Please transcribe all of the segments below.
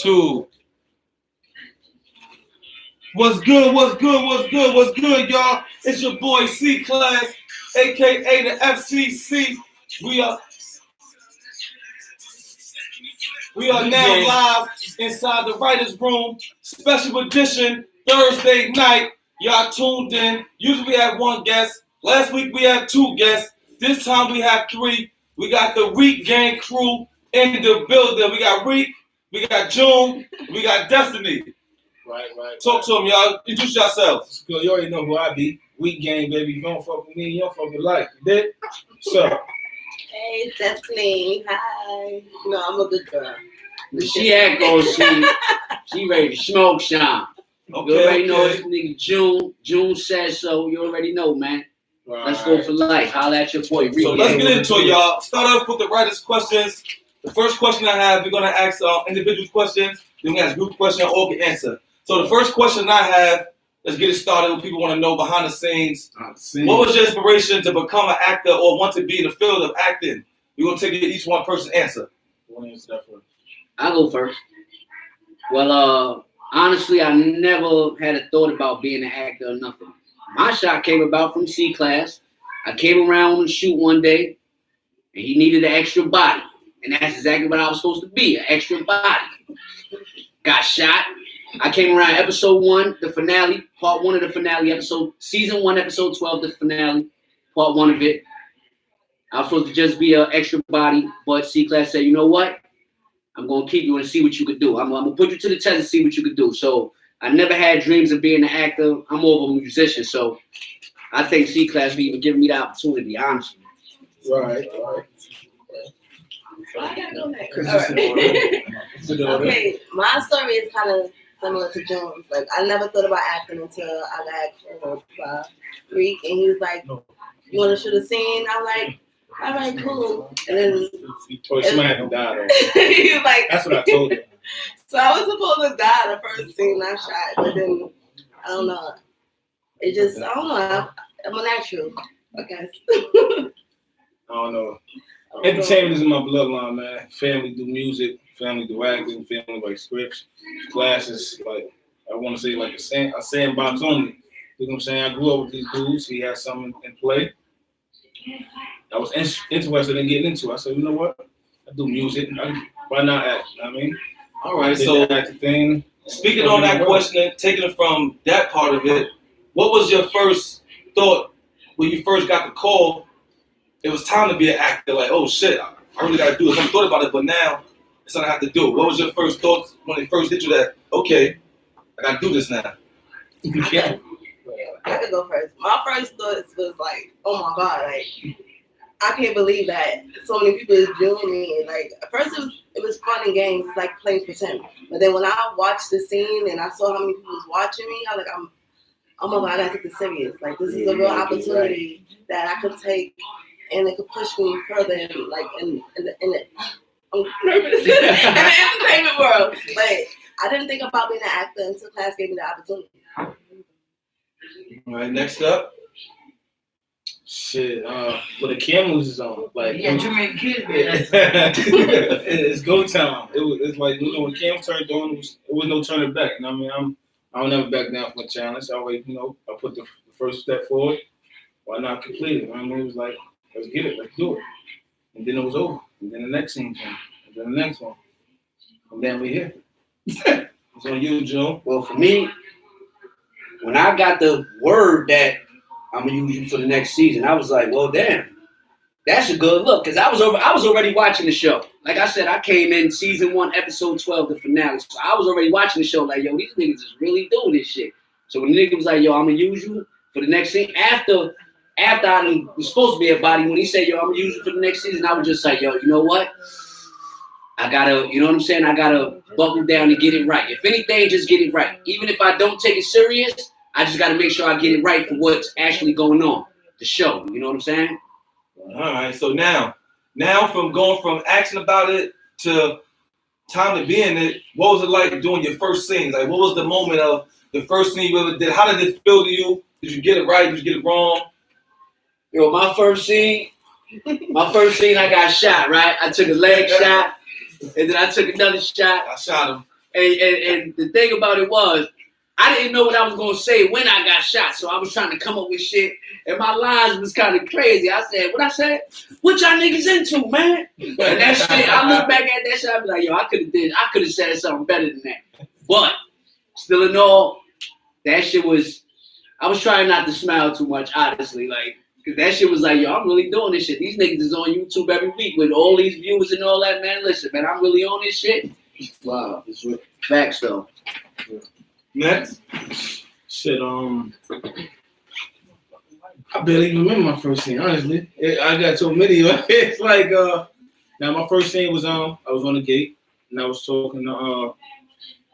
2. What's good, y'all? It's your boy C-Class, a.k.a. the FCC. We are now live inside the writer's room. Special edition, Thursday night. Y'all tuned in. Usually we have one guest. Last week we had 2 guests. This time we have 3. We got the Reek gang crew in the building. We got Reek, we got June, we got Destiny. Right. Talk to them, y'all. Introduce yourselves. You already know who I be. Weak gang, baby. You don't fuck with me, you don't fuck with life. You did? So. Hey, it's Destiny. Hi. No, I'm a good girl. She act goes, she ready to smoke shine. Okay, You already know this nigga June. June says so. You already know, man. Right. Let's go for life. Holla at your boy. So let's get into it, y'all. Start off with the writers' questions. The first question I have, we're going to ask individual questions. Then we ask group questions, all can answer. So the first question I have, let's get it started. What people want to know behind the scenes. What was your inspiration to become an actor or want to be in the field of acting? We're going to take each one person answer. I'll go first. Well, honestly, I never had a thought about being an actor or nothing. My shot came about from C-Class. I came around on the shoot one day, and he needed an extra body. And that's exactly what I was supposed to be, an extra body. Got shot. I came around episode 1, the finale, part 1 of the finale, season 1, episode 12, the finale, part 1 of it. I was supposed to just be an extra body, but C-Class said, you know what? I'm going to keep you and see what you could do. I'm going to put you to the test and see what you could do. So I never had dreams of being an actor. I'm more of a musician. So I thank C-Class for even giving me the opportunity, honestly. Right. I gotta go next. Okay, my story is kind of similar to June's. Like, I never thought about acting until I got approached by Reek, and he was like, "You want to shoot a scene?" I'm like, "All right, cool." And then He told you had to die, he was like, that's what I told him. So I was supposed to die the first scene I shot, but then I don't know. It just I don't know. I'm a natural, I guess. I don't know. Entertainment is in my bloodline, man. Family do music, family do acting, family write scripts, classes. Like I want to say, like a sandbox only. You know what I'm saying? I grew up with these dudes. He had something in play. I was interested in getting into it. I said, you know what? I do music. Why not act? You know what I mean? All right. So thing. Speaking on that question, taking it from that part of it, what was your first thought when you first got the call? It was time to be an actor. Like, oh shit, I really got to do it. I thought about it, but now it's something I have to do. What was your first thoughts when it first hit you that, okay, I got to do this now? Yeah. I could go first. My first thoughts was like, oh my God, like, I can't believe that so many people is doing me. And like, at first it was fun and games. It's like playing pretend. But then when I watched the scene and I saw how many people was watching me, I was like, oh my God, I gotta take this serious. Like, this is a real opportunity that I could take. And it could push me further in, like, in the I'm nervous, in the entertainment world. But I didn't think about being an actor until class gave me the opportunity. All right, next up. Shit, but the cameras is on. Like, yeah, too many kids. It's go time. It's like, you know, when cam turned on, it was no turning back. And I mean, I'll never back down from a challenge. I always, you know, I put the first step forward. Why not complete it? I mean, it was like, let's get it, let's do it. And then it was over. And then the next scene came. And then the next one. And then we're here. It's on you, Joe. Well, for me, when I got the word that I'm going to use you for the next season, I was like, well, damn, that's a good look. Because I was already watching the show. Like I said, I came in season 1, episode 12, the finale. So I was already watching the show like, yo, these niggas is really doing this shit. So when the nigga was like, yo, I'm going to use you for the next scene, after I was supposed to be a body, when he said, yo, I'm going to use you for the next season, I was just like, yo, you know what? I got to, you know what I'm saying? I got to buckle down and get it right. If anything, just get it right. Even if I don't take it serious, I just got to make sure I get it right for what's actually going on, the show. You know what I'm saying? All right. So now from going from action about it to time to be in it, what was it like doing your first scenes? Like, what was the moment of the first scene you ever did? How did it feel to you? Did you get it right? Did you get it wrong? Yo, my first scene, I got shot, right? I took a leg shot, and then I took another shot. I shot him. And the thing about it was, I didn't know what I was gonna say when I got shot, so I was trying to come up with shit, and my lines was kind of crazy. I said, "What I said? What y'all niggas into, man?" And that shit, I look back at that shit, I be like, "Yo, I could have said something better than that." But still in all, that shit was. I was trying not to smile too much, honestly, like, cause that shit was like, "Yo, I'm really doing this shit. These niggas is on YouTube every week with all these views and all that, man. Listen, man, I'm really on this shit." Wow, it's real. Facts though. Next. Shit, I barely even remember my first scene, honestly. I got so many. It's like, now my first scene was I was on the gate, and I was talking to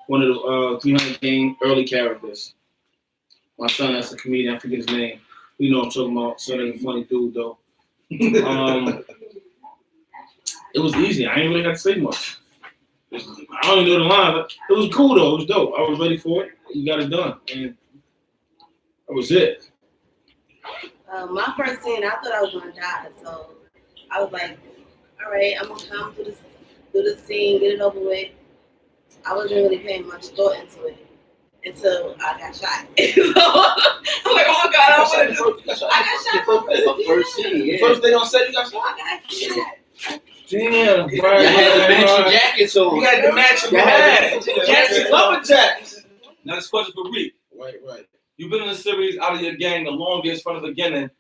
one of the 300 game early characters. My son, that's a comedian, I forget his name. You know what I'm talking about, son of a funny dude, though. It was easy. I ain't really have to say much. I don't even know the line, but it was cool though. It was dope. I was ready for it. You got it done, and that was it. My first scene, I thought I was gonna die, so I was like, "All right, I'm gonna come do the scene, get it over with." I wasn't really paying much thought into it until I got shot. So I'm like, "Oh my God, I got shot." First scene, yeah. First thing on set, you got shot. I got shot. Damn, You had the matching jackets on. You got the matching jackets, rubber jackets. Now this question for Reek. Right. You've been in the series out of your gang the longest from the beginning.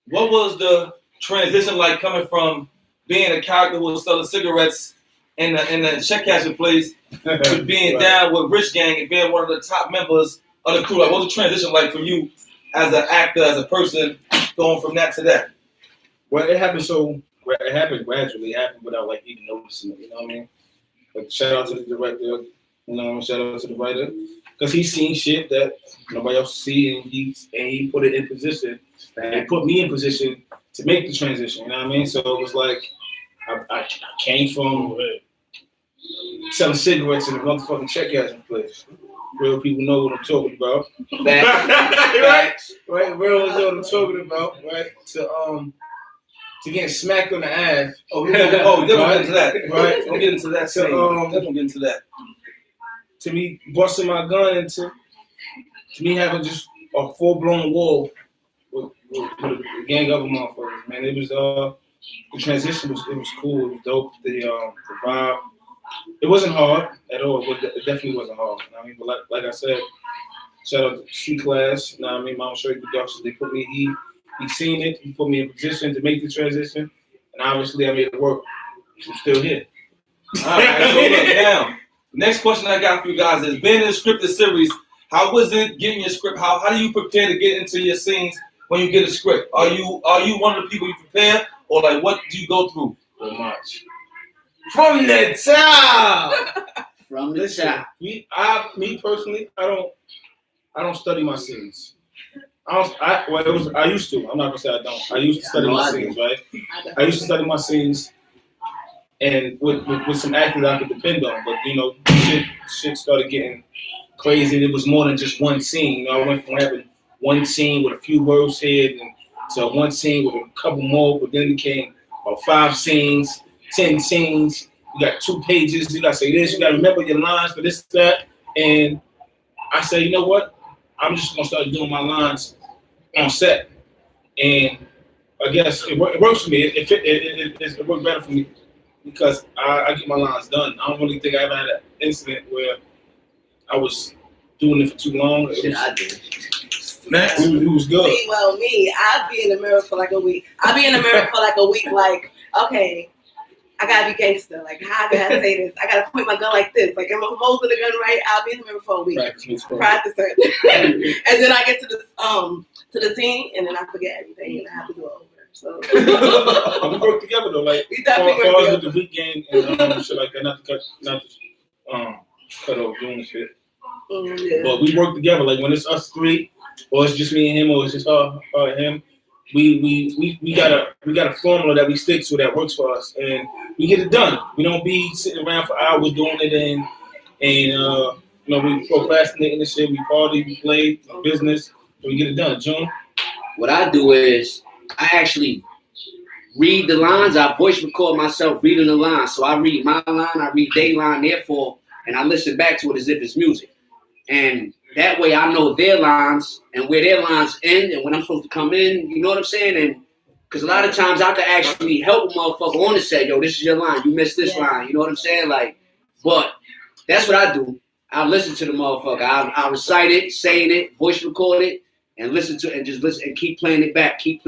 What was the transition like coming from being a character who was selling cigarettes in the check cashing place to being down with Rich Gang and being one of the top members of the crew? Like, what was the transition like for you as an actor, as a person, going from that to that? Well, it happened gradually. It happened without like even noticing it. You know what I mean? Like, shout out to the director. You know, shout out to the writer, because he's seen shit that nobody else see, and he put it in position, and put me in position to make the transition. You know what I mean? So it was like I came from selling cigarettes in a motherfucking check cashing place. Real people know what I'm talking about. Right? Real know what I'm talking about. Right? To getting smacked on the ass. We'll get into that. Right? We'll get into that. Definitely get into that. To me, busting my gun into, to me having just a full-blown war with a gang of motherfuckers, man. It was the transition was cool. It was dope. The vibe. It wasn't hard at all. It definitely wasn't hard. You know what I mean? But like I said, shout out to C-Class. You know what I mean? Mama Straight Productions. They put me. He seen it. He put me in position to make the transition, and obviously I made it work. I'm still here. All right. So look now. Next question I got for you guys is: being in a scripted series, how was it getting your script? How do you prepare to get into your scenes when you get a script? Are you one of the people you prepare, or like what do you go through? So much. From the top. From the top. Me personally, I don't study my scenes. I used to. I'm not gonna say I don't. I used to study my scenes, right? I used to study my scenes, and with some actors I could depend on. But you know, shit started getting crazy. And it was more than just one scene. You know, I went from having one scene with a few words here, and to one scene with a couple more. But then it became about 5 scenes, 10 scenes. You got 2 pages. You gotta say this. You gotta remember your lines for this, that. And I say, you know what? I'm just gonna start doing my lines on set, and I guess it works for me. It worked better for me because I get my lines done. I don't really think I ever had an incident where I was doing it for too long. I did. It was good. See, well, me, I'd be in the mirror for like a week. Like, okay, I gotta be gangster. Like, how do I say this? I gotta point my gun like this. Like, am I holding the gun right? I'll be in the mirror for a week. Practicing. And then I get to the scene, and then I forget everything, and I have to do it over. So we work together though. Like, we definitely as far work as together. with the weekend and shit like that, not to cut off doing shit. Yeah. But we work together. Like when it's us 3, or it's just me and him, or it's just her and him. We got a formula that we stick to that works for us, and we get it done. We don't be sitting around for hours doing it, and you know, we procrastinating this shit. We party, we play business, and we get it done. June. What I do is I actually read the lines. I voice record myself reading the lines. So I read my line, I read their line. Therefore, and I listen back to it as if it's music. And that way I know their lines and where their lines end and when I'm supposed to come in, you know what I'm saying? And because a lot of times I can actually help a motherfucker on the set, yo, this is your line, you missed this line, you know what I'm saying? Like, but that's what I do. I listen to the motherfucker. I recite it, saying it, voice record it, and listen to it, and just listen and keep playing it back in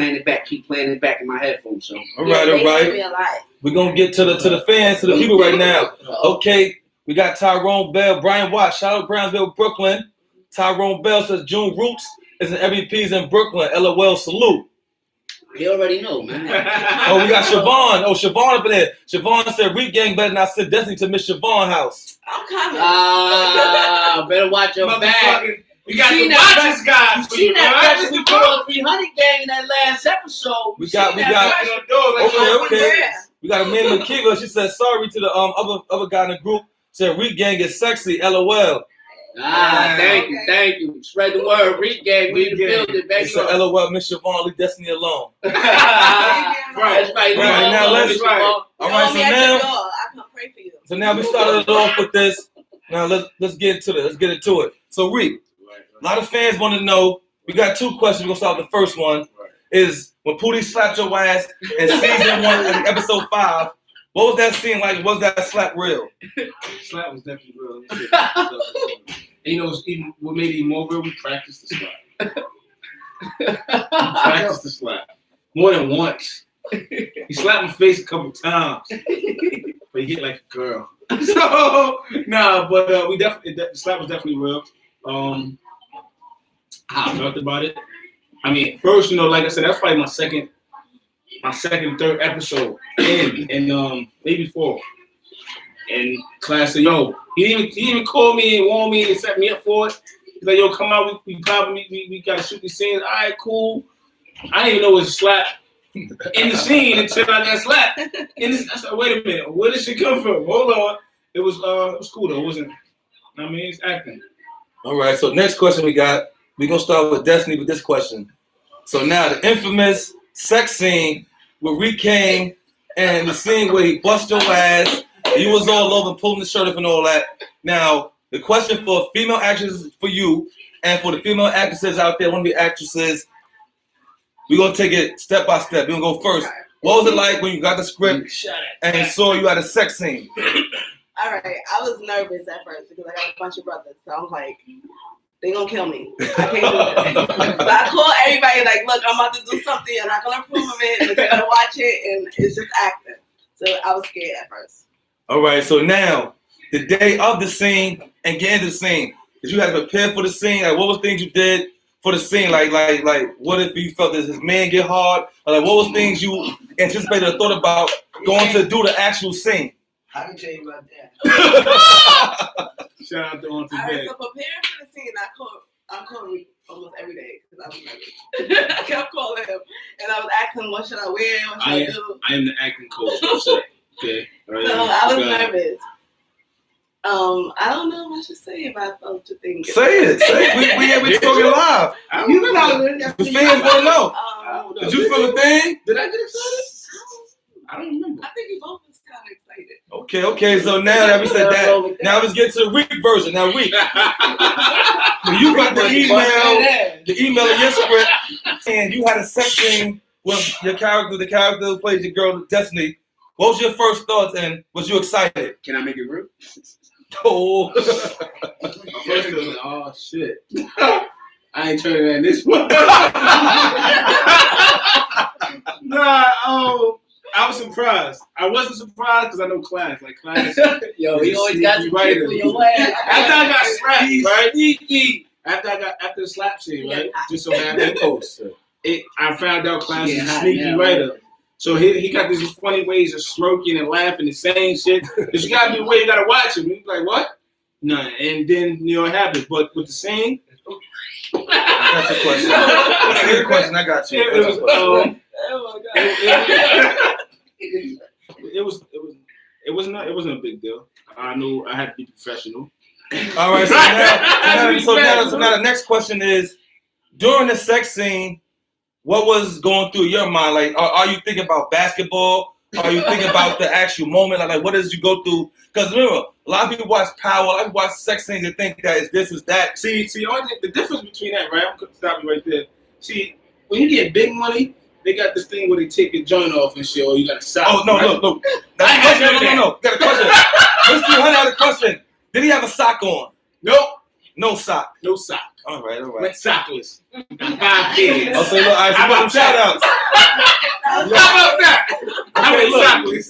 my headphones. So all right. We're gonna get to the fans, to the people right now. Okay, we got Tyrone Bell, Brian Watts, shout out Brownsville, Brooklyn. Tyrone Bell says June Roots is an MVPs in Brooklyn. LOL, salute. You already know, man. Oh, we got Siobhan. Oh, Siobhan up in there. Siobhan said, Reek gang better not sit Destiny to Miss Siobhan house. I'm coming. Better watch your back. You got to watch this guy. You seen that pressure we put on 300 gang in that last episode. We got. Okay. We got Amanda McKeever. She said sorry to the other guy in the group. Said Reek gang is sexy. LOL. Thank you. Spread the word. Reek gang, we in the building, baby. So LOL, Miss Siobhan, leave Destiny alone. Right. Now let's All right, so now I come pray for you. So now we started it off with this. Now let's get into it. Let's get into it. So Reek, a lot of fans want to know. We got two questions. We're gonna start with the first one. Is when Pootie slapped your ass in season 1 and episode 5. What was that scene like? Was that slap real? Slap was definitely real. And you know, what made it even more real? We practiced the slap. More than once. He slapped my face a couple times, but he hit like a girl. So but the slap was definitely real. How I felt about it. I mean, first, you know, like I said, that's probably my second, third episode, and maybe fourth. And class said, yo, he didn't even call me and warn me and set me up for it. He's like, yo, come out, we gotta shoot these scenes. All right, cool. I didn't even know it was a slap in the scene until I got slapped. And I said, wait a minute, where did she come from? Hold on. It was cool though, it wasn't. I mean, it's acting. All right, so next question we got. We're gonna start with Destiny with this question. So now the infamous sex scene where Reek came and the scene where he bust your ass, you was all over pulling the shirt up and all that. Now, the question for female actresses for you and for the female actresses out there, one of the actresses, we're gonna take it step by step. We're gonna go first. What was it like when you got the script and you saw you had a sex scene? All right, I was nervous at first because I got a bunch of brothers, so I was like, they gonna kill me. I can't do this. So I called everybody like, look, I'm about to do something. I'm not gonna approve of it. But you're gonna watch it, and it's just acting. So I was scared at first. All right. So now, the day of the scene and getting to the scene, did you have to prepare for the scene? Like, what was things you did for the scene? Like, what if you felt that his man get hard? Or like, what was things you anticipated or thought about going to do the actual scene? I can tell you about that. Shout out to On Today. All right, so preparing for the scene, I'm calling Reek almost every day because I was nervous. I kept calling him, and I was asking, what should I wear? What should I do? I am the acting coach. Okay. Right. So I was nervous. I don't know what I should say if I felt to think. Say it. We talking live. You know, the fans want to know. Did you feel the thing? Did I get excited? I don't remember. I think we both was kind of excited. Okay. So now that we said that, now let's get to the Reek version. Now, Reek, when you got the email of your script, and you had a sex scene with your character, the character who plays your girl, Destiny. What was your first thoughts, and was you excited? Can I make it real? Oh. First was like, oh shit. I ain't turning that this one. I was surprised. I wasn't surprised because I know Class. Like Class, yo, he always got to right. After I got slapped, right? Sneaky. After the slap scene, right? Just so happened, I found out Class is a sneaky writer. So he got these funny ways of smirking and laughing and saying shit. There's got to be a way you got to watch him. He's like, what? No, and then it happened. But with the scene, that's a question. That's a question. I got you. It wasn't a big deal. I knew I had to be professional. All right. So now the next question is: during the sex scene, what was going through your mind? Like, are you thinking about basketball? Are you thinking about the actual moment? Like what did you go through? Because remember, A lot of people watch Power. A lot of people watch sex scenes and think that it's this, is that. See, the difference between that, right? I'm gonna stop you right there. See, when you get big money, they got this thing where they take your joint off and shit, or you got a sock. Oh, no, right? look. That's a question. No. Got a question. Mr. Hunter had a question. Did he have a sock on? Nope. No sock. No sock. All right. Went sockless. 5 kids. I'll say, look, all right, How about shout outs. How about that? I Okay, went look. sockless.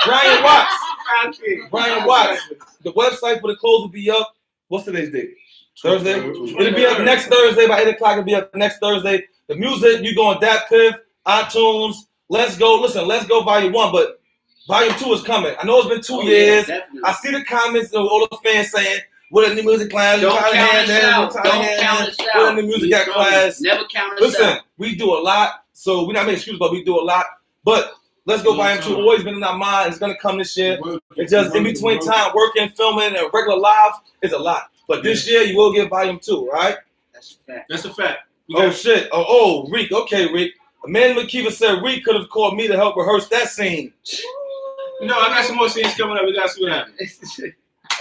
Brian Watts. 5 kids. Brian Watts. The website for the clothes will be up. What's today's date? Thursday? It'll be up next Thursday by 8 o'clock. It'll be up next Thursday. The music, you go on DatPiff, iTunes. Let's go. Listen, Let's Go Volume 1, but Volume 2 is coming. I know it's been 2 years. Definitely. I see the comments of all the fans saying, what in the music class? Don't count us out. Don't count us out. What in the music class? Never count us Listen, out. we do a lot. So we're not making excuses, but we do a lot. But Let's Go Volume 2 always been in our mind. It's going to come this year. It's just in between time, working, filming, and regular live is a lot. But this year, you will get Volume 2, right? That's a fact. That's a fact. Oh, shit. Oh, Reek. Okay, Reek. Amanda McKeever said Reek could have called me to help rehearse that scene. I got some more scenes coming up. We got to see what happens.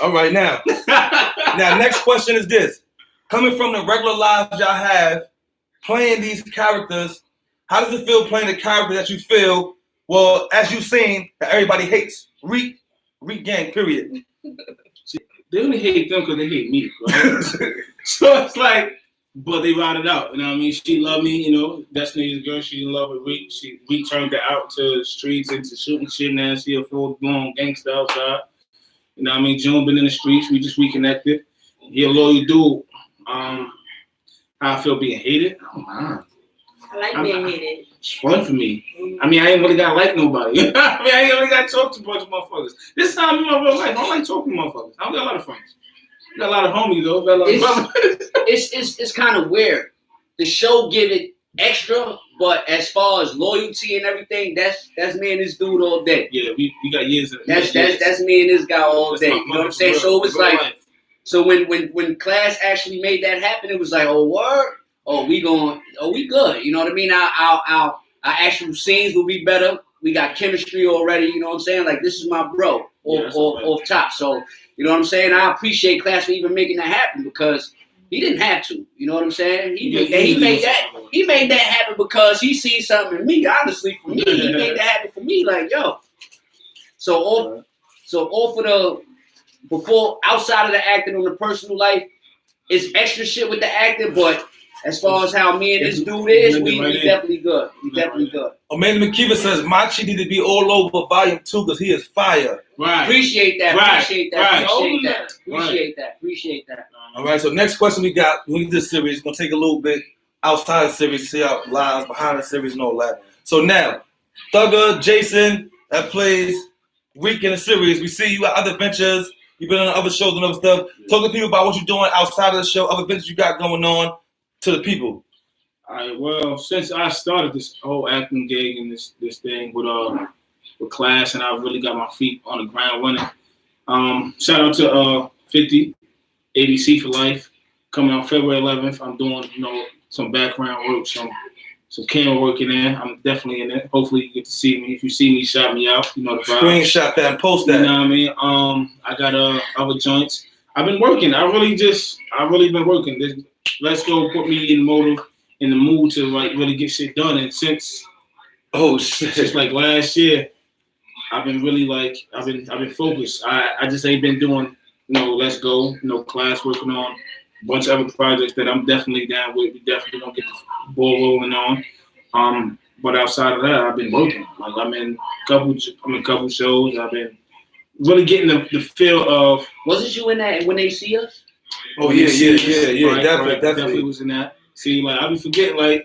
All right, now. Now, next question is this. Coming from the regular lives y'all have, playing these characters, how does it feel playing the character that you feel, well, as you've seen, that everybody hates? Reek gang, period. They only hate them because they hate me, right? So it's like, but they ride it out. You know what I mean? She loved me, you know. Destiny's girl, she in love with Reek. We turned her out to the streets into shooting shit now. She a full-blown gangster outside. You know what I mean? June been in the streets. We just reconnected. He a loyal dude. How I feel being hated? I don't mind. I like being hated. It's fun for me. I mean, I ain't really got to like nobody. I mean, I ain't really got to talk to a bunch of motherfuckers. This time in my real life, I don't like talking to motherfuckers. I don't got a lot of friends. I got a lot of homies, though. Got a lot of brothers. It's kind of weird. The show give it extra, but as far as loyalty and everything, that's me and this dude all day. Yeah, we got years of That's me and this guy all day. You know what I'm saying? So it was like, life. so when class actually made that happen, it was like, oh, word? Oh, we good. You know what I mean? Our actual scenes will be better. We got chemistry already. You know what I'm saying? Like, this is my bro off top. So, you know what I'm saying? I appreciate class for even making that happen because he didn't have to. You know what I'm saying? He made that happen because he seen something in me. Honestly, for me, he made that happen for me. Like, yo. So off of the before outside of the acting on the personal life, it's extra shit with the acting, but as far as how me and this dude is, we definitely good. We definitely good. Amanda McKeever says Machi need to be all over Volume 2 because he is fire. Right. Appreciate that. Right. Appreciate that. Right. Appreciate that. Right. Appreciate that. Appreciate that. All right, so next question we got, we need this series, going to take a little bit outside the series, see how lies behind the series and all that. So now, Thugger, Jason, that plays Reek in the series. We see you at other ventures. You've been on other shows and other stuff. Talk to people about what you're doing outside of the show, other ventures you got going on to the people. All right. Well, since I started this whole acting gig and this thing with class, and I really got my feet on the ground running. Shout out to 50 ABC for Life coming out February 11th. I'm doing some background work, some camera work in there. I'm definitely in it. Hopefully you get to see me. If you see me, shout me out. You know the vibe. Screenshot that and post that. You know what I mean? I got other joints. I've been working. I really been working. Let's Go put me in the mood to like really get shit done. And since like last year, I've been really I've been focused. I just ain't been doing Let's Go, class, working on a bunch of other projects that I'm definitely down with. We definitely gonna get the ball rolling on. But outside of that, I've been working. Like I'm in a couple shows. I've been really getting the feel of. Wasn't you in that when they see us? Oh yeah, Right, definitely was in that. See, I be forgetting,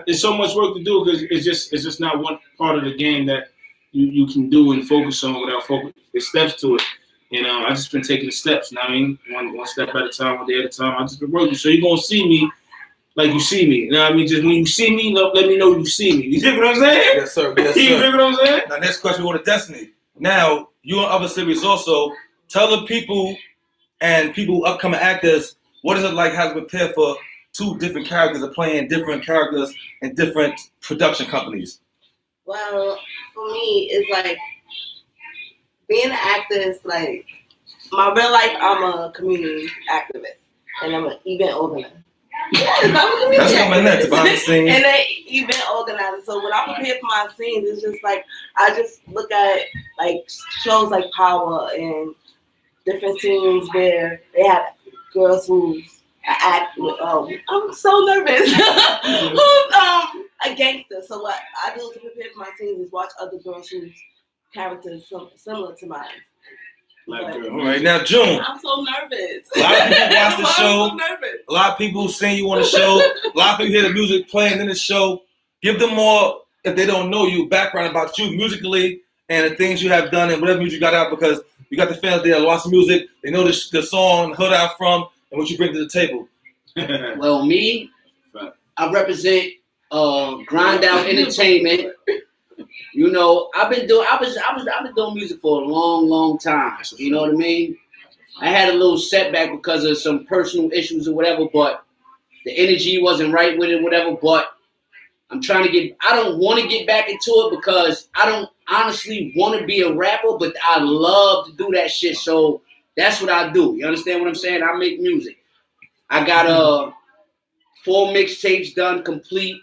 there's so much work to do because it's just not one part of the game that you can do and focus on without focus. There's steps to it, and I just been taking the steps. You know what I mean? One step at a time, one day at a time. I just been working. So you're gonna see me like you see me. You know what I mean? Just when you see me, let me know you see me. You dig what I'm saying? Yes, sir. Yes, sir. You dig what I'm saying? Now, next question, we go to Destiny. Now, you on other series also. Tell the people and people, upcoming actors, what is it like how to prepare for two different characters or playing different characters in different production companies? Well, for me, it's like being an actor is like my real life. I'm a community activist, and I'm an event organizer. Yes, I'm a community That's coming next, behind the scenes. and an event organizer. So when I prepare for my scenes, it's just like I just look at like shows like Power and different scenes where they have girls who's act. I'm so nervous. Who's a gangster. So what I do to prepare for my scenes is watch other girls whose characters similar to mine. Like, All right, now June. I'm so nervous. A lot of people watch the I'm show. so nervous. A lot of people sing you on the show. A lot of people hear the music playing in the show. Give them more, if they don't know you, background about you musically and the things you have done and whatever music you got out, because you got the fans there, lots of music. They know the song, hood out from, and what you bring to the table. Well, me, I represent Grind Out Entertainment. You know, I've been doing music for a long time. You know what I mean? I had a little setback because of some personal issues or whatever, but the energy wasn't right with it, whatever. But I'm trying to I don't want to get back into it because I don't honestly want to be a rapper, but I love to do that shit. So that's what I do. You understand what I'm saying? I make music. I got 4 mixtapes done complete,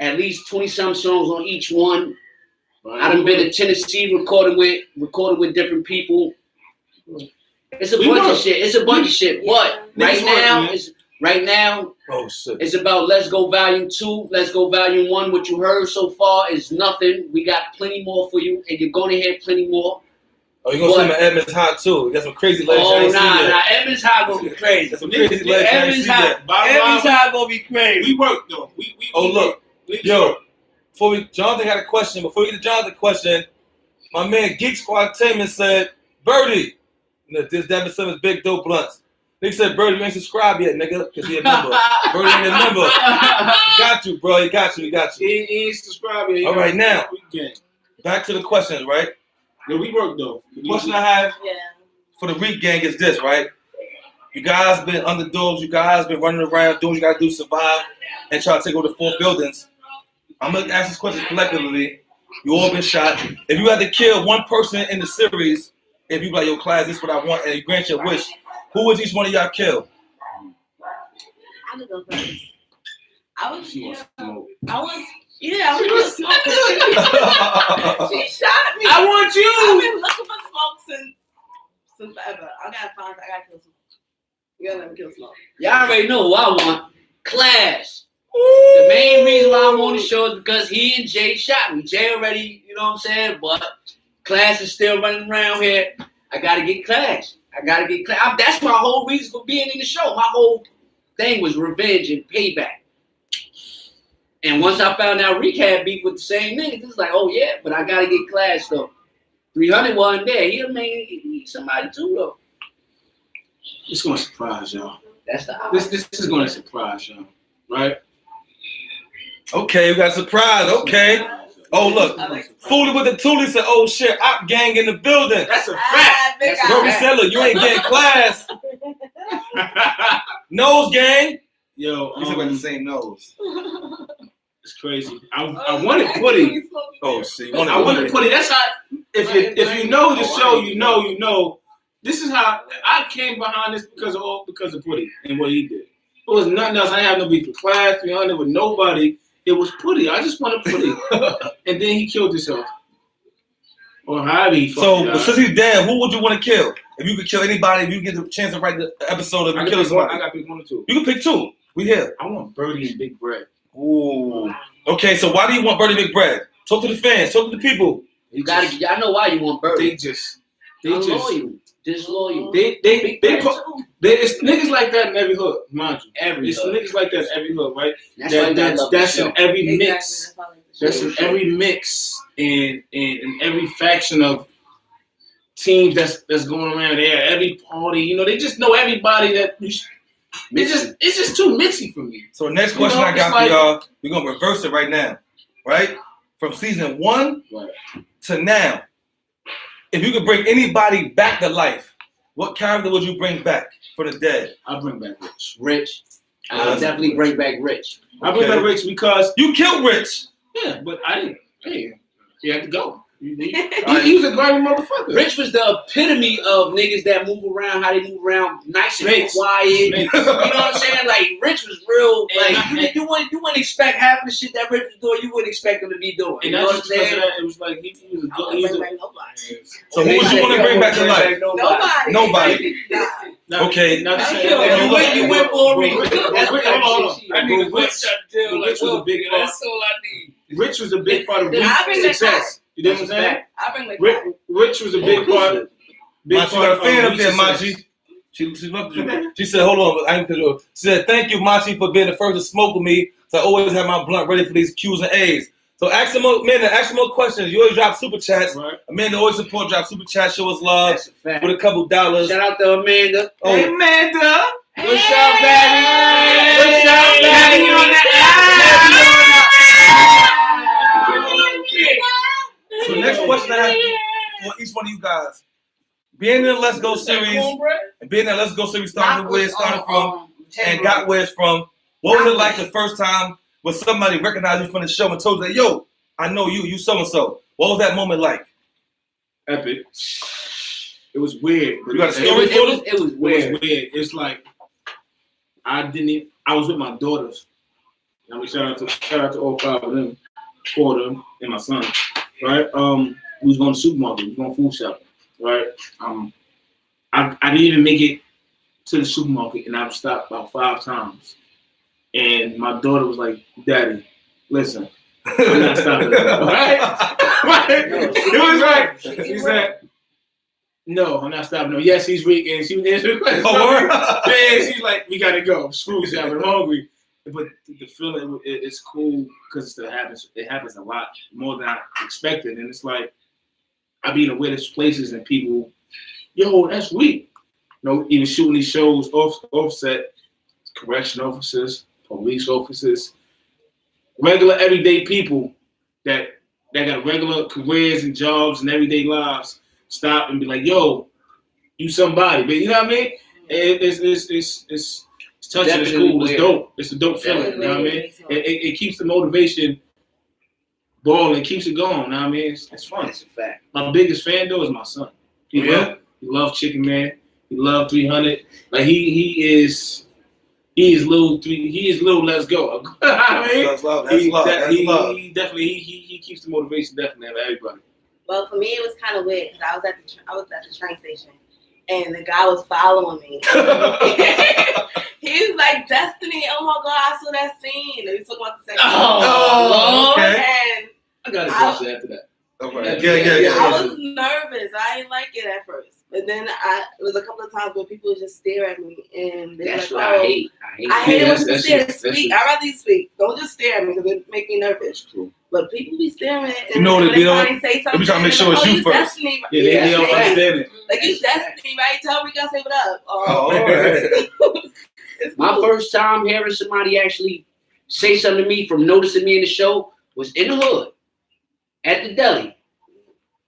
at least 20-some songs on each one. I done been to Tennessee recorded with different people. It's a bunch of shit. It's a bunch of shit. But right now, oh shit, it's about Let's Go Volume 2, Let's Go Volume 1. What you heard so far is nothing. We got plenty more for you, and you're gonna hear plenty more. Oh, you're gonna see my Edmonds Hot too. You got some crazy legends. Oh nah, Edmonds Hot gonna be crazy. That's some crazy legends. Edmonds Hot gonna be crazy. We work though. We look, yo. Jonathan had a question. Before we get to Jonathan's question, my man Geek Squad Entertainment said, Birdie, this Devin Simmons Big Dope Blunts. They said, Birdie, you ain't subscribed yet, nigga, because he a member. Birdie ain't a member. Got you, bro. He got you. He ain't subscribed yet. All right, now, back to the questions, right? Yeah, we work though. The question I have for the Reek gang is this, right? You guys been underdogs. You guys been running around doing what you got to do to survive and try to take over the 4 buildings. I'm going to ask this question collectively. You all been shot. If you had to kill one person in the series, if you like, yo, class, this is what I want, and you grant your wish, who would each one of y'all kill? I'm gonna go first. I was She wants smoke. She shot me. I want you. I've been looking for smoke since forever. I gotta kill smoke. You gotta let me kill smoke. Y'all already know who I want. Clash. The main reason why I'm on the show is because he and Jay shot me. Jay already, you know what I'm saying? But Clash is still running around here. I gotta get Clash. That's my whole reason for being in the show. My whole thing was revenge and payback. And once I found out Reek had beef with the same niggas, it's like, oh yeah, but I gotta get Clash though. 300 wasn't there. He need somebody too though. It's gonna surprise y'all. That's the This is gonna surprise y'all, right? Okay, we got a surprise. Okay. Oh, look. Foolie with the Toolie said, oh, shit, Op gang in the building. That's a fact. Bro, we said, look, you ain't getting class. Nose gang. Yo, He said we're the same nose. it's crazy. I wanted Putty. Oh, shit. I wanted Putty. That's how, if you know the show, you know. This is how I came behind this because of Putty and what he did. It was nothing else. I didn't have no beef with Class 300 with nobody. It was Putty. I just wanted Putty. And then he killed himself. Or however he fucking died. Since he's dead, who would you want to kill? If you could kill anybody, if you get the chance to write the episode of killing somebody. I got to pick 1 or 2. You can pick 2. We here. I want Birdie and Big Bread. Ooh. Okay, so why do you want Birdie Big Bread? Talk to the fans. Talk to the people. I know why you want Birdie. Disloyal. It's niggas like that in every hood, mind you. Niggas like that in every hood, right? That's in every mix. That's in every mix and every faction of teams that's going around there. Every party, you know, they just know everybody that. It's just too mixy for me. So the next question I got for y'all, we're gonna reverse it right now, right? From season 1 to now. If you could bring anybody back to life, what character would you bring back for the dead? I'll bring back Rich. I'll definitely bring back Rich. I'll bring back Rich because you killed Rich. Yeah, but I didn't. Hey, he had to go. He was a grimy motherfucker. Rich was the epitome of niggas that move around, how they move around, nice and quiet. You know what I'm saying? Like Rich was real. Like you wouldn't expect half the shit that Rich was doing. You wouldn't expect him to be doing. And you know what I'm saying? It was like he was a Nobody. So who would you want to bring back to life? Nobody. Okay. You went for a reason. Hold on. I need a Rich. Rich was a big part. That's all I need. Rich was a big part of I bring Reek's success. You know what I'm saying? I bring the Rich was a big part. Machi got a fan up there, Machi. She loved you. She said, hold on, I ain't she said, thank you, Machi, for being the first to smoke with me. So I always have my blunt ready for these Q's and A's. So ask some more questions. You always drop super chats. Right. Amanda always support, drop super chats, show us love with a couple dollars. Shout out to Amanda. Oh. Hey, Amanda. What's up, baby? What's up, baby? On the So next question I have for each one of you guys. Being in the Let's Go series, and being in the Let's Go series started where it started from and got where it's from. What was it like the first time when somebody recognized you from the show and told you, yo, I know you so-and-so. What was that moment like? Epic. It was weird. You got a story for them? It was weird. It's like I was with my daughters. I mean, shout out to all 5 of them, 4 of them, and my son. Right? We was going to the supermarket. We was going food shopping. Right? I didn't even make it to the supermarket, and I was stopped about 5 times. And my daughter was like, "Daddy, listen, I'm not stopping." Right? It was like she said, "No, I'm not stopping." No, yes, he's Reek, and she was answering questions. And she's like, "We gotta go. It's food shopping. I'm hungry." But the feeling it's cool because it happens a lot more than I expected, and it's like I be in the weirdest places and people, yo, that's Reek. You know, even shooting these shows offset, correction officers, police officers, regular everyday people that got regular careers and jobs and everyday lives stop and be like, yo, you somebody, but you know what I mean? It's touching, it's cool, it's dope. It's a dope feeling, you know what I mean? It keeps the motivation balling, keeps it going, you know what I mean? It's fun. That's a fact. My biggest fan though is my son. He loves Chicken Man. He loves 300. Like he is little Let's Go. I mean, That's love. That's love. He definitely keeps the motivation definitely of everybody. Well, for me, it was kind of weird because I was at the train station, and the guy was following me. He was like, "Destiny, oh my God, I saw that scene." And he talking about the sex. Oh, okay. And I got a question after that. Okay. Yeah. I was nervous. I didn't like it at first. But then it was a couple of times where people would just stare at me and they're That's like, what I hate. I hate it when people stare to that's speak. I'd rather you speak. Don't just stare at me because it make me nervous. True. But people be staring and You know when that they they finally say something. be trying to make sure it's you first. Destiny. Yeah, they don't understand it. Like, you Destiny, right? Tell Rick I say what up. Oh, all right. My first time hearing somebody actually say something to me from noticing me in the show was in the hood at the deli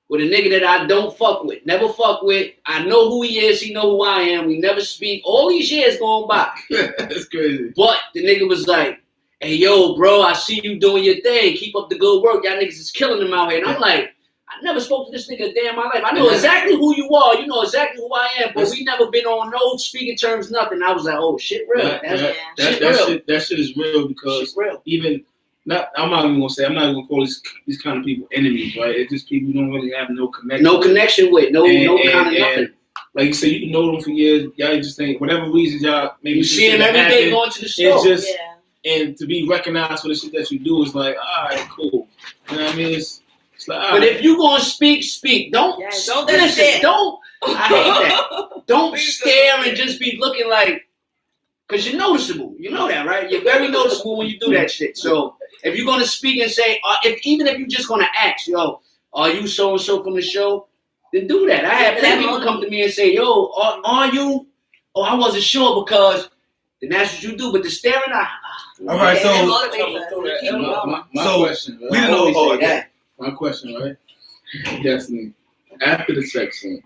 with a nigga that I don't fuck with, never fuck with. I know who he is, he know who I am. We never speak. All these years going by. That's crazy. But the nigga was like, "Hey, yo, bro, I see you doing your thing. Keep up the good work. Y'all niggas is killing them out here." And I'm like, I never spoke to this nigga a day in my life. I know exactly who you are. You know exactly who I am. But we never been on no speaking terms, nothing. I was like, oh, shit real. That shit is real because shit real. even I'm not even gonna call these kind of people enemies, right? It's just people you don't really have no connection. No connection with. No kind of nothing. Like you said, you know them for years. Y'all just think whatever reasons y'all maybe You see him every day going to the show. It's just and to be recognized for the shit that you do is like, all right, cool. You know what I mean? It's like, all but right. if you gonna speak. Don't don't listen. Don't. I hate that. Don't stare and just be looking like. Because you're noticeable. You know that, right? You're very noticeable when you do that shit. So if you're going to speak and say, even if you're just going to ask, yo, are you so-and-so from the show? Then do that. I have plenty people come to me and say, yo, are you? Oh, I wasn't sure because then that's what you do. But the staring, All right, so my question, right? We didn't know that. My question, right? Destiny, after the sex scene,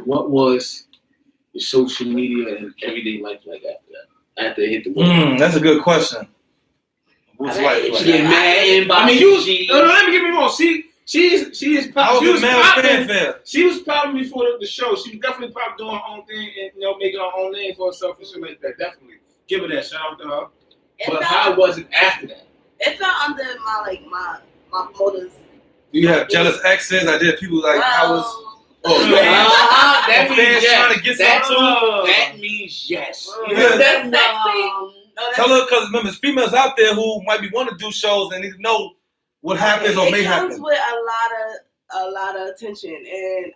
what was your social media and everyday life like after that? After it hit the world? That's a good question. What's life like? Get mad inbox. I mean, let me get me wrong. See, She is I she was was a male popping. fanfare. She was popping before the show. She was definitely probably doing her own thing and making her own name for herself and shit like that. Definitely give her that. Shout out to her. But how was it after that? It fell under my promoters. You have jealous exes. I did people like I was. Oh, That means fans yes. trying to get something. That means yes. Yeah. That's sexy. Tell her, because remember, there's females out there who might be wanting to do shows and need to know what happens or may It comes happen. with a lot of attention, and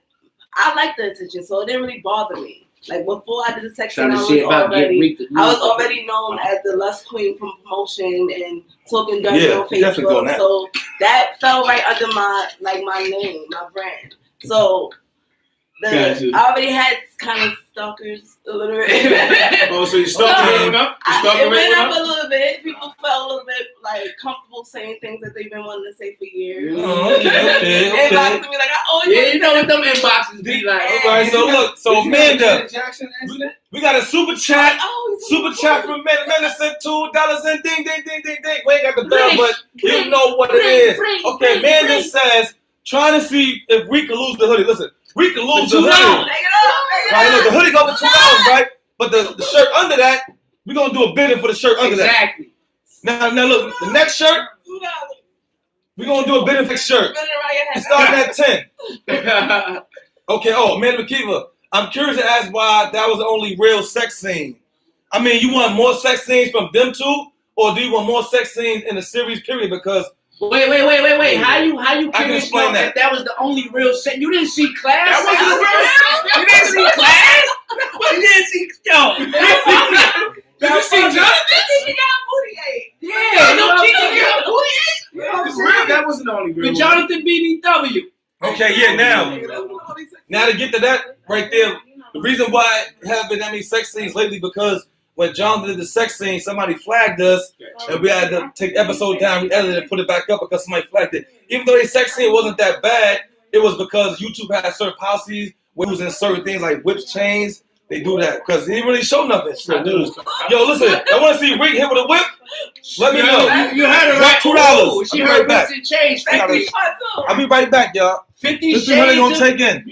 I like the attention, so it didn't really bother me. Like before I did the section, Trying I to see about getting Reek. I was already known as the Lust Queen from promotion and talking dirty Yeah, on definitely doing Facebook. that. So that fell right under my name, my brand. So Gotcha. I already had kind of stalkers a little bit. Oh, so you stalking up? It went up a little bit. People felt a little bit like comfortable saying things that they've been wanting to say for years. Oh, okay. Inboxing me like, Yeah, you know what them inboxes be like. All right, so look, so Amanda, Jackson incident? we got a super chat. Oh, Super chat from Amanda sent $2 and ding, ding, ding, ding, ding. We ain't got the bell, but you know what it is. Okay, Amanda says, trying to see if we can lose the hoodie. Listen, we can lose the hoodie. Right, look, the hoodie go for $2, right? But the shirt under that, we're gonna do a bidding for the shirt under that. Exactly. Now look, the next shirt, we're gonna do a bidding for the shirt. It's starting at 10. Okay, Amanda McKeever, I'm curious to ask why that was the only real sex scene. I mean, you want more sex scenes from them two, or do you want more sex scenes in the series period? Because Wait. How you I can curious explain that was the only real set? You didn't see Class? That wasn't a real set. You didn't see Class? You didn't see Did you see Jonathan? That wasn't the only real The one. Jonathan BBW. okay, yeah, now to get to that right there, the reason why it haven't been that many sex scenes lately because when John did the sex scene, somebody flagged us, and we had to take the episode down, we edited it, and put it back up because somebody flagged it. Even though the sex scene wasn't that bad, it was because YouTube had certain policies where it was in certain things like whips, chains. They do that because he didn't really show nothing. Yo, listen, I want to see Reek hit with a whip. Let me know. You had it right. $2. She I'll be heard right back. Winston change. I'll be right back, y'all. 50 This 300 shades gonna of- take in.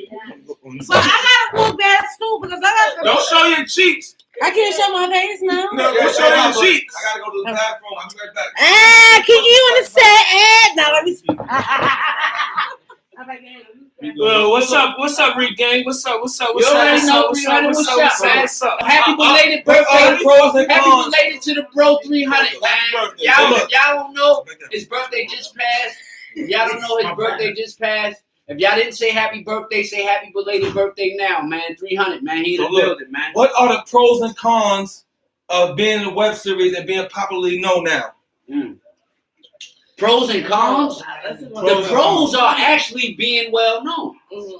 But I gotta look bad too because Don't show your cheeks. I can't show my face now. No, don't show your cheeks. I gotta go to the bathroom. I'll be right back. Can you on the set? Now let me see. Well, what's up, Reek Gang? What's up? You already know 300. What's up? Happy belated birthday. Pros and Happy cons. belated to the bro 300, man. Y'all don't know his birthday just passed. If y'all don't know his birthday just passed. If y'all didn't say happy birthday, say happy belated birthday now, man. 300, man. He in the building, man. What are the pros and cons of being in a web series and being popularly known now? Pros and cons? The pros are actually being well known.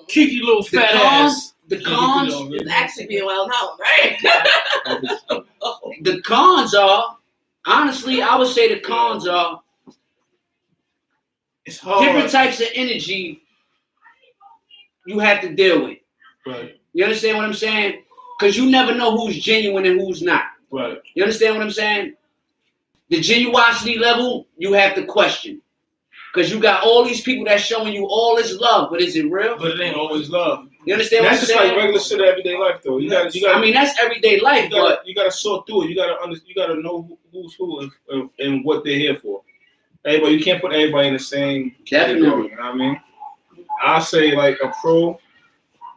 Kiki little The fat cons, ass. the cons, It's actually being well known, right? the cons are, honestly, I would say the cons are It's hard. different types of energy you have to deal with. Right. You understand what I'm saying? Because you never know who's genuine and who's not. Right. You understand what I'm saying? The genuosity level, you have to question. Because you got all these people that's showing you all this love, but is it real? But it ain't always love. You understand That's what I'm just saying? like regular shit of everyday life, though. You got. I mean, that's everyday life, but you gotta sort through it. You gotta know who's who and what they're here for. Everybody, you can't put everybody in the same category. Definitely. You know what I mean? I say like a pro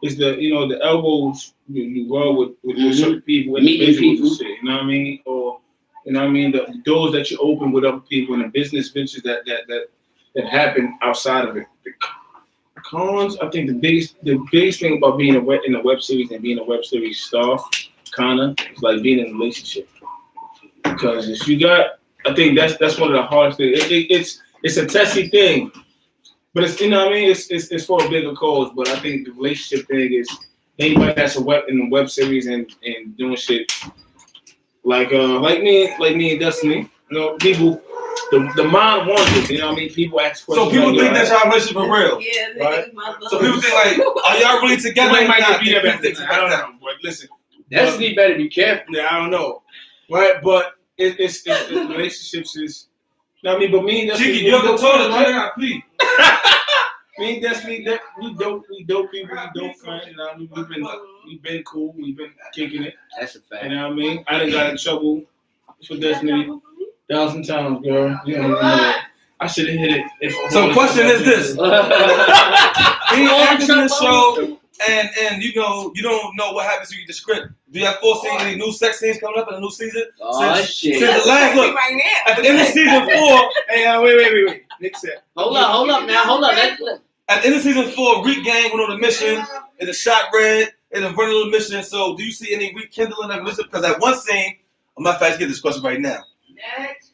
is the elbows you roll with certain people, Meeting individuals people. and shit. You know what I mean? Or you know what I mean? The doors that you open with other people and the business ventures that happen outside of it. The cons, I think the biggest thing about being in a web series and being a web series star, kinda, is like being in a relationship. Because if you got, I think that's one of the hardest things. It's a testy thing, but it's, you know what I mean. It's for a bigger cause. But I think the relationship thing is anybody that's in the web series and doing shit like me and Destiny. You know, people. The mind wants it, you know what I mean? People ask questions. So people like, think that y'all relationship for real. Yeah, Right. So people think like, are y'all really together? They might Nah, not be there back then. people I don't think know. But listen, Destiny better be careful. yeah, I don't know, right? But it's relationships is. You know what I mean? But me and Destiny. Kiki, you ever told us, right? Please. Me and Destiny, we dope people, we dope friends. You know what I mean? We've been cool, we've been kicking it. That's a fact. You know what I mean? I done got in trouble for Destiny 1,000 times, girl. You don't even know. I should have hit it. So, question is this: being actors in the show, and you know you don't know what happens when you get the script. Do you have foreseen any new sex scenes coming up in the new season? Oh shit! Since the last look at the end of season 4. Hey, wait. Nick said. Hold up now. At the end of season 4, Reek gang went on a mission. And the shot red. And then running on a mission. So, do you see any rekindling of mission? Because at one scene, I'm not fast. Get this question right now.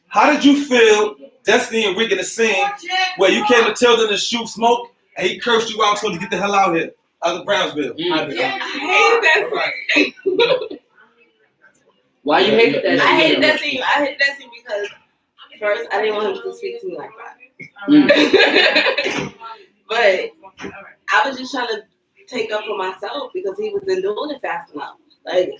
How did you feel, Destiny and Reek in the scene where you came to tell them to shoot smoke and he cursed you out, told you to get the hell out here, out of Brownsville? I hated that scene. Why you hated that scene? I hated that scene. I hated that scene because first I didn't want him to speak to me like that. But I was just trying to take up for myself because he wasn't doing it fast enough. Like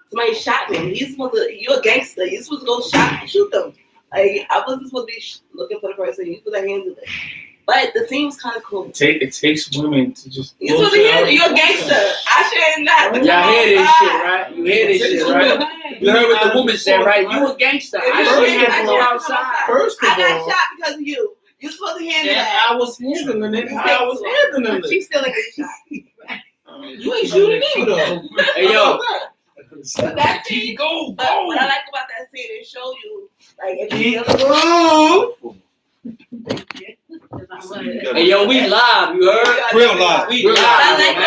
somebody shot me. You're a gangster. You're supposed to go shoot them. Like I wasn't supposed to be looking for the person. You supposed to handle it. But the scene was kind of cool. It takes women to just. You're supposed to handle it. You're a gangster. I shouldn't have. Y'all hear this shit, right? You hear this shit, right? You heard what the woman said, right? You a gangster. I shouldn't have to go outside. First of all, I got shot because of you. You're supposed to handle that. I was handling it. She's still getting shot. You ain't shooting me though. Hey yo. But that scene, what I like about that scene, it show you, like, if you Hey yo, we live, you heard? Real live. We What live. I like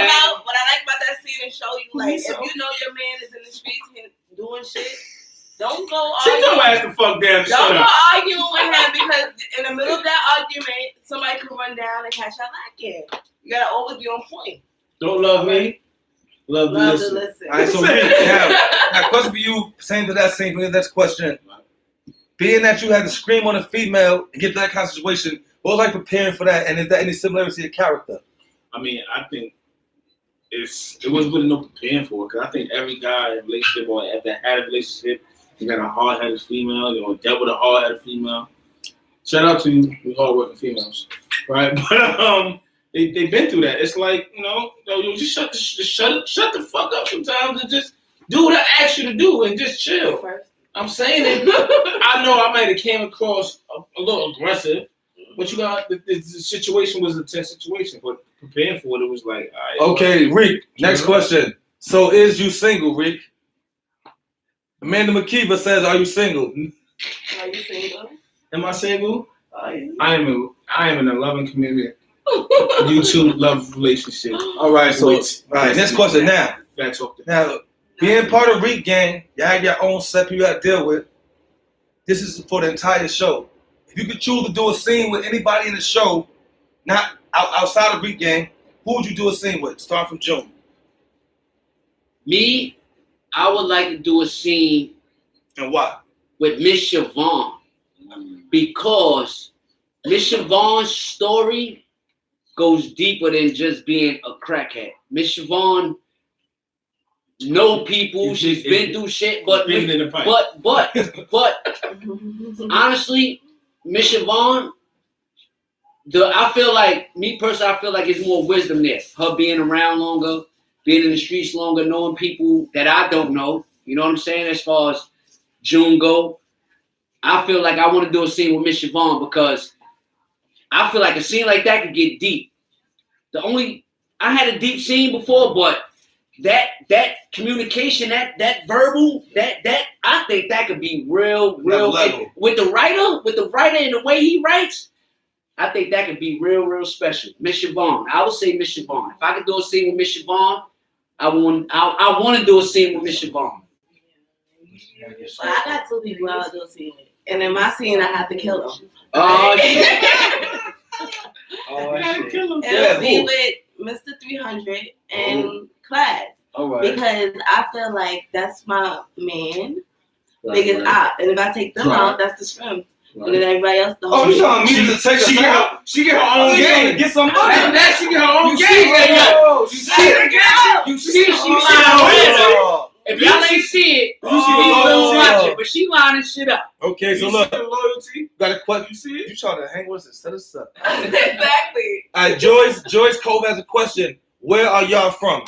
about that scene, it show you, like, if you know your man is in the streets and doing shit, don't go Sit your ass arguing. the fuck down. Don't go arguing with him because in the middle of that argument, somebody could run down and catch your lacking. You gotta always be on point. Don't love me. Love to listen. All right, so Reek, now question for you, same to that scene, for the next question. Being that you had to scream on a female and get that kind of situation, what was like preparing for that, and is there any similarity to character? I mean, I think it wasn't really no preparing for it, because I think every guy in a relationship or that had a relationship, you got a hard-headed female, or dealt with a hard-headed female. Shout out to you, we hard-working females, right? But they've been through that. It's like, you just shut the fuck up sometimes and just do what I asked you to do and just chill. I'm saying it. I know I might have came across a little aggressive, but the situation was a tense situation. But preparing for it was like, all right. Okay, Reek, next question. So is you single, Reek? Amanda McKeever says, are you single? Are you single? Am I single? I am in a loving commitment. YouTube love relationship. All right, so next question now. Now, being part of Reek gang, you have your own set you got to deal with. This is for the entire show. If you could choose to do a scene with anybody in the show, not outside of Reek gang, who would you do a scene with? Start from June. Me, I would like to do a scene. And why? With Miss Siobhan, because Miss Siobhan's story goes deeper than just being a crackhead. Miss Siobhan know people. She's been through shit, but honestly, Miss Siobhan, I feel like it's more wisdom there. Her being around longer, being in the streets longer, knowing people that I don't know. You know what I'm saying? As far as June go, I feel like I want to do a scene with Miss Siobhan because I feel like a scene like that could get deep. I had a deep scene before, but that communication, that verbal, that I think that could be real with the writer and the way he writes. I think that could be real special. Miss Siobhan, I would say Miss Siobhan. If I could do a scene with Miss Siobhan, I want to do a scene with Miss Siobhan. Well, I got two people I would do a scene with, and in my scene I have to kill them. Oh shit! It'll be with Mr. 300 and Class. All right. Because I feel like that's my man, biggest op. And if I take them out, that's the shrimp. Right. And then everybody else, the whole you telling me to take us out? She get her own game. Get some money. That she get her own game. You see, she lying. If y'all ain't see it, watching, but she lining shit up. Okay, so You look, see the loyalty. got a question. You see it? You trying to hang with us and set us up. Exactly. All right, Joyce Cove has a question. Where are y'all from?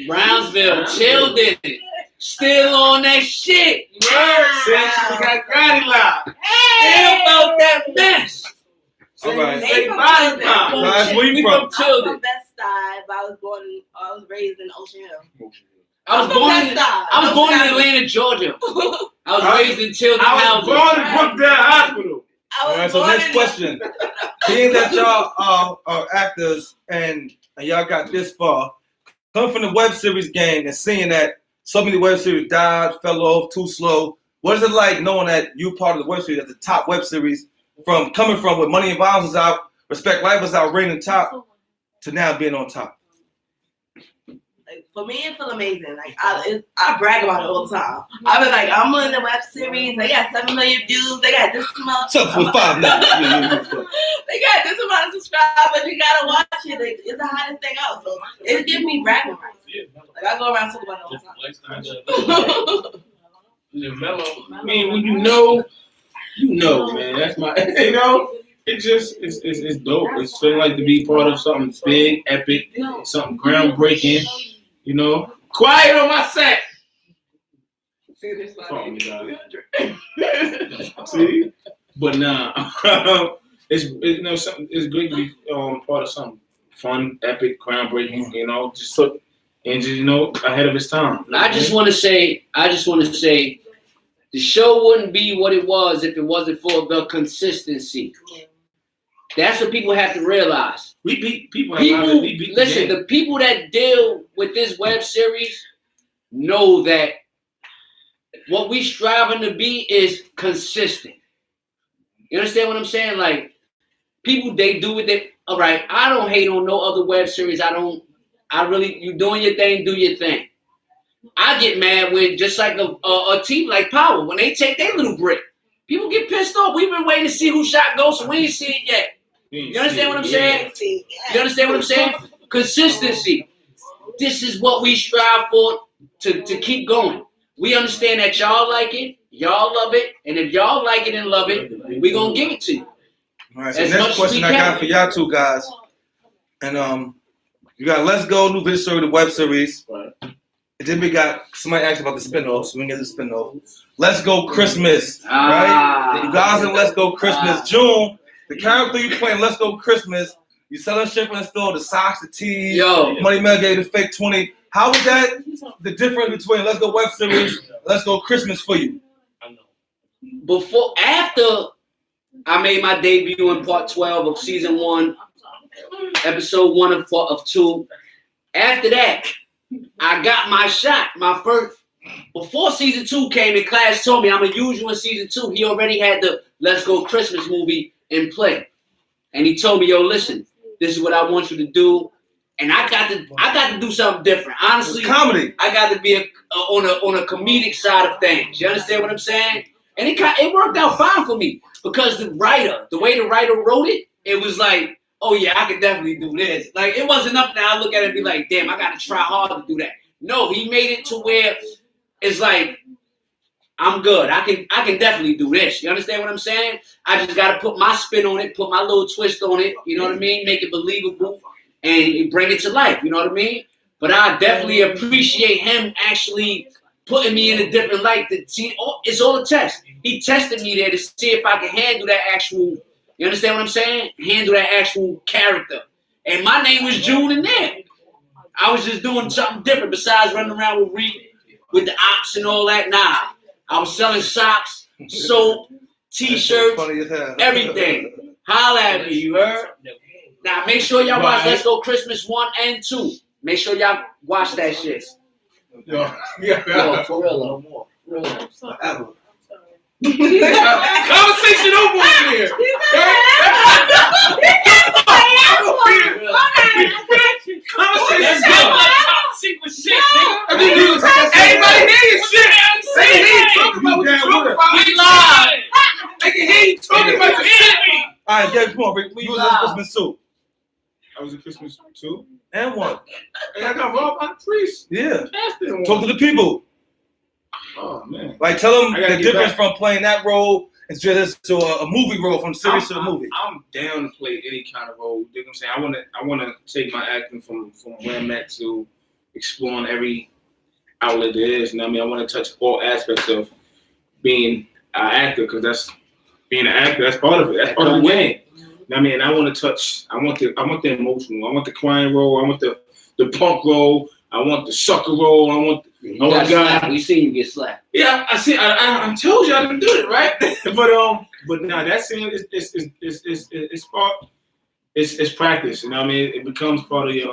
Brownsville, chilled in it. Still on that shit. We got Granny Loud. Still about that mess. All right. They Say from body Tilden. count. Guys, where you We from? I'm from Tilden. Best Side, but I was raised in Ocean Hill. I was I'm from born Best in Side. Atlanta, Georgia. I was raised in Tilden I was housing. born in Brookdale Hospital. All right, so next question. Being that y'all are actors and y'all got this far, coming from the web series game and seeing that so many web series died, fell off, too slow, what is it like knowing that you part of the web series, that's the top web series, from coming from with Money and Violence was out, Respect Life was out, reigning top, to now being on top? Like, for me, it feels amazing. Like I brag about it all the time. I be like, I'm in the web series. They got 7 million views. They got this amount. So for 5 now. They got this amount of subscribers. You gotta watch it. Like, it's the hottest thing out. So it gives me bragging rights. Like I go around talking about it all the time. I mean, when you know, man. That's my, it's dope. It's feeling like to be part of something big, epic, something groundbreaking. Quiet on my set. Call me, dog. See, but nah, it's great to be part of something fun, epic, groundbreaking. Just ahead of its time. I just want to say, the show wouldn't be what it was if it wasn't for the consistency. That's what people have to realize. We beat people. Listen, the people that deal with this web series know that what we striving to be is consistent. You understand what I'm saying? Like, people, they do it. All right, I don't hate on no other web series. You doing your thing, do your thing. I get mad when, just like a team like Power, when they take their little break. People get pissed off. We've been waiting to see who shot Ghost, and we ain't seen it yet. You understand what I'm saying? You understand what I'm saying? Consistency. This is what we strive for to keep going. We understand that y'all like it, y'all love it, and if y'all like it and love it, we're going to give it to you. All right, so next question I got for y'all two guys. And you got Let's Go, new video story, the web series. Right. And then we got somebody asked about the spin-off, so we can get the spin-off. Let's Go Christmas, right? You guys in Let's Go Christmas. June, the character you playing Let's Go Christmas, you selling shit from the store, the socks, the tees, Money Mel gave the fake 20. How was that the difference between Let's Go web series, Let's Go Christmas for you? After I made my debut in part 12 of season 1, episode 1 of 2, after that, I got my shot. My first, before season 2 came in, class told me I'm gonna use you in season 2. He already had the Let's Go Christmas movie in play, and he told me, "Yo, listen, this is what I want you to do." And I got to do something different. Honestly, comedy. I got to be on a comedic side of things. You understand what I'm saying? And it worked out fine for me because the way the writer wrote it, it was like, oh yeah, I could definitely do this. Like, it wasn't enough that I look at it and be like, damn, I got to try hard to do that. No, he made it to where it's like, I'm good. I can definitely do this. You understand what I'm saying? I just got to put my spin on it, put my little twist on it. You know what I mean? Make it believable and bring it to life. You know what I mean? But I definitely appreciate him actually putting me in a different light. It's all a test. He tested me there to see if I can handle that actual, you understand what I'm saying? Handle that actual character. And my name was June in there. I was just doing something different besides running around with Reek, with the ops and all that. Nah. I was selling socks, soap, t-shirts, everything. Holla at me, you heard? Now, make sure y'all watch Let's Go Christmas 1 and 2. Make sure y'all watch that shit. Yo, for real, no more. Forever. Conversation over here. Let's go. Top secret shit, nigga. Everybody hear your shit. They can hear you talking about what you're talking about. We live. They can hear you talking about your shit. All right, Gary, come on, Rick. You was in Christmas 2. I was in Christmas 2. And 1. And I got robbed by the police. Yeah. Talk to the people. Oh man. Like, tell them I gotta the get difference back. from playing that role and just to a movie role, from series to a movie. I'm down to play any kind of role. You know what I'm saying? I wanna take my acting from where I'm at to exploring every outlet there is. You know what I mean? I want to touch all aspects of being an actor, because that's being an actor. That's part of it. That's part of the game. You know what I mean? I want to touch. I want the emotional. I want the crying role. I want the punk role. I want the sucker role. I want. You got slapped. We seen you get slapped. Yeah, I see. I told you I didn't do it right. but nah, that scene it's part. It's practice. You know what I mean? It becomes part of your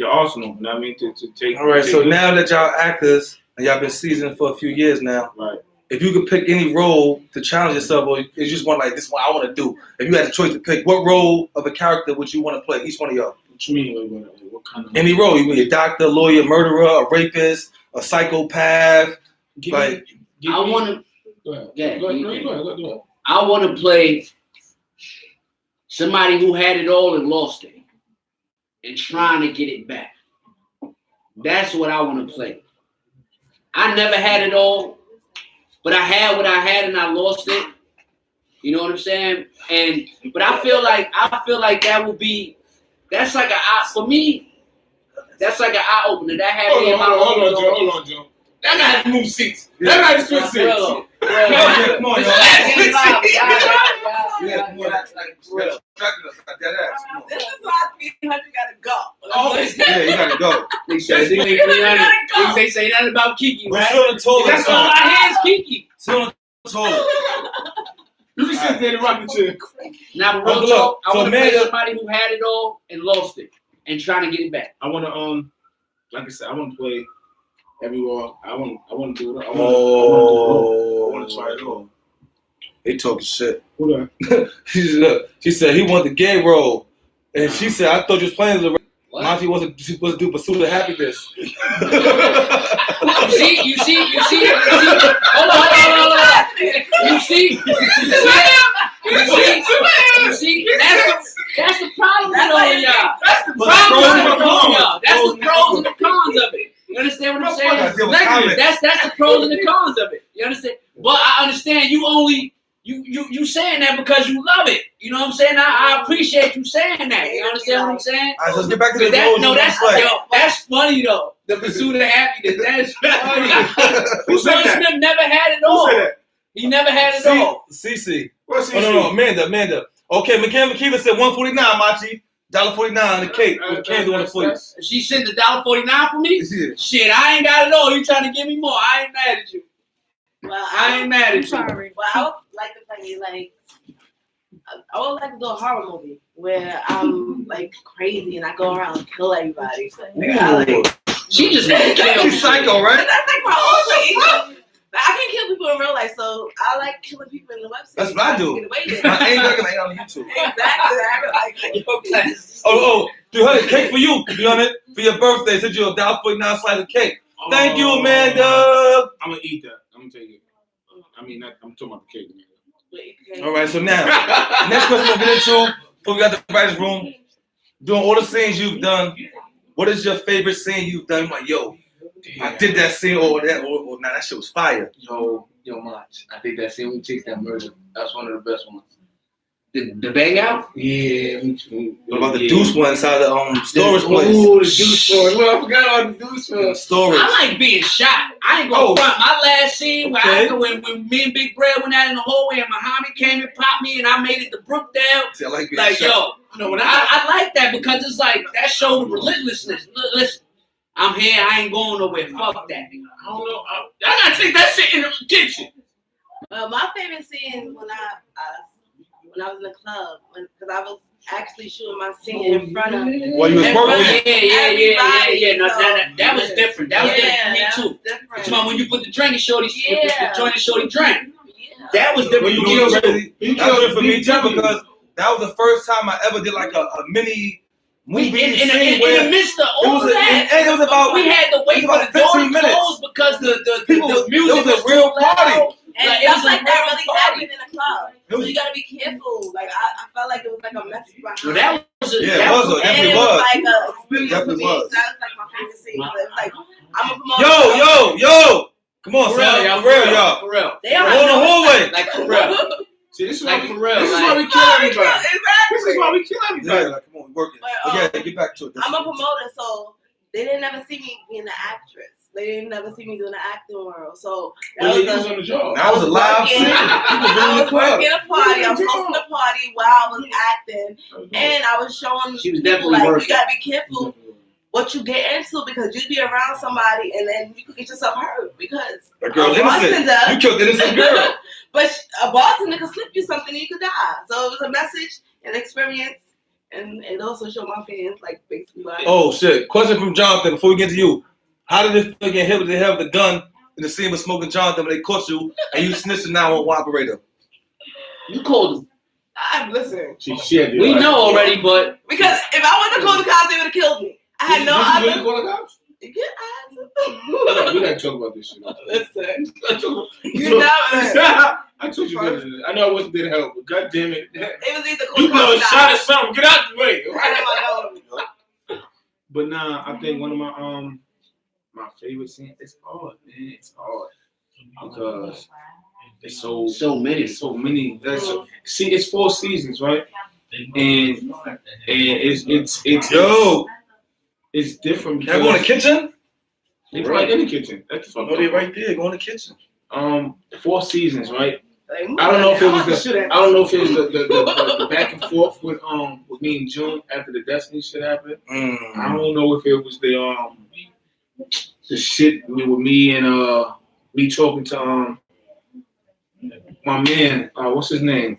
arsenal. You know what I mean? To take. All right. So now that y'all actors and y'all been seasoned for a few years now, right. If you could pick any role to challenge yourself, or it's just one like this one I want to do. If you had the choice to pick, what role of a character would you want to play? Each one of y'all. What you mean? What kind of? Any role. You can be a doctor, lawyer, murderer, a rapist, a psychopath. I want to. Go ahead. Yeah. Go ahead. I want to play somebody who had it all and lost it, and trying to get it back. That's what I want to play. I never had it all, but I had what I had and I lost it. You know what I'm saying? But I feel like that would be, that's like for me, that's like an eye opener. That had me in my Hold on, Joe. That guy had to move seats. That guy had to switch seats. Come on, y'all. This is why 300 gotta go. Oh, Yeah, you gotta go. They say nothing about Kiki, We're right? still in the toilet. That's all I hear is Kiki. Still in the toilet. you can sit there in the rocking chair. Now, Well, real talk, I so want to play Amanda- somebody who had it all and lost it and trying to get it back. I want to like I said, I want to play everywhere. I want to do it. I want to try it all. They talking shit. Hold on. She said he wanted the gay role, and she said I thought you was playing the. Monty wasn't supposed to do Pursuit of Happiness. You see. Hold on. You see. That's the problem with all of y'all. That's the pros and the cons of it. You understand what I'm saying? That's the pros and the cons of it. You understand? But I understand you saying that because you love it. You know what I'm saying? I appreciate you saying that. You understand what I'm saying? All right, let's get back to the That's funny though. The Pursuit of Happiness. That's funny. Who said Will that? Smith never had it Who all. said that? He never had it all. Cece. What's Oh, no, Amanda. Okay, McKeever said $1.49, Machi. $1.49 on the cake with candy on the plate. She sent $1.49 for me? Yeah. Shit, I ain't got it all. You trying to give me more. I ain't mad at you. Well, I ain't mad at you. sorry. Well, I would like to play I would like to do a horror movie where I'm like crazy and I go around and kill everybody. She just want to kill. She's psycho, right? That's like my own thing. I can kill people in real life, so I like killing people in the website. That's what I do. Get away with it. I ain't looking like on YouTube. Exactly. I Oh, 300 cake for you, for your birthday. Sent you a $1.49 slice of cake. Thank you, Amanda. I'm gonna eat that. I'm gonna take it. I mean, I'm talking about the cake, man. All right, so now, next question we'll get into before we got the writer's room. Doing all the scenes you've done, what is your favorite scene you've done? Like, yo, I did that scene or nah, that shit was fire. Yo, Mach. I think that scene with Chicks That Murder. That's one of the best ones. The bang out? Yeah. What about the Deuce one inside the storage place? Oh, the Deuce story. Well, I forgot about the Deuce story. Storage. I like being shot. I ain't gonna front. My last scene when me and Big Brad went out in the hallway and Muhammad came and popped me and I made it to Brookdale. See, I like being Like, shot. yo, I like that because it's like that showed the relentlessness. Listen, I'm here. I ain't going nowhere. Fuck that. I don't know. I gotta take that shit in the kitchen. my favorite scene when I was in the club, because I was actually shooting my scene in front of. While you was working. Yeah. No, that was different. That was different for me too. Different. It's when you put the drinking shorty, the joint and shorty drink. Yeah. That was different. You know what's crazy? That was for me too because that was the first time I ever did like a mini movie in scene the midst of all that, it was about we had to wait for the door to close because the music was a real party. And Like, stuff like that real really party. happened in the club. So you gotta be careful. Like I felt like it was like a message behind Well, that was it definitely was. like a experience Definitely for me. was. So that was like my favorite scene. So it was like I'm a promoter. Yo! Come on, y'all. For real. They don't Go in the hallway. Like for real. See, this is Like why for we, real. this is Like, why we kill everybody. Exactly. This is why we kill everybody. Yeah, like, come on, we working. But, Yeah, get back to it. I'm a promoter, so they didn't never see me being an actress. They didn't never see me doing the acting world. So that Well, was you was on the job. That was a live scene. I was working a party. I was hosting a party while I was acting, and I was showing She was people definitely like working. you gotta be careful what you get into because you be around somebody and then you could get yourself hurt because That girl a innocent. bartender, You killed innocent girl. but a bartender could slip you something and you could die. So it was a message and experience, and it also showed my fans like basically like. Oh shit! Question from Jonathan before we get to you. How did it feel getting hit with the head with the gun in the scene with Smoking Jonathan when they caught you and you snitching now on operator? you called him. Listen, She had to We like, know already, but because if I wasn't called the cops, they would have killed me. I had no Did you other. really call the cops? Yeah, I We gotta talk about this shit. had to. Listen, you So- know it. I told you better than that. I know I wasn't there to help, but god damn it. It was either called You the blow a cops or shot die. at something. Get out the way. I But nah, I think one of my favorite scenes. It's hard, man. It's hard because it's so many. See, it's 4 seasons, right? And it's Yo, it's different y'all go in the because kitchen? they right in the kitchen. That's the fuck. No, they right there. Go in the kitchen. 4 seasons, right? Like, I don't know if it was the. the back and forth with me and June after the Destiny shit happened. I don't know if it was the shit with me and me talking to my man, what's his name?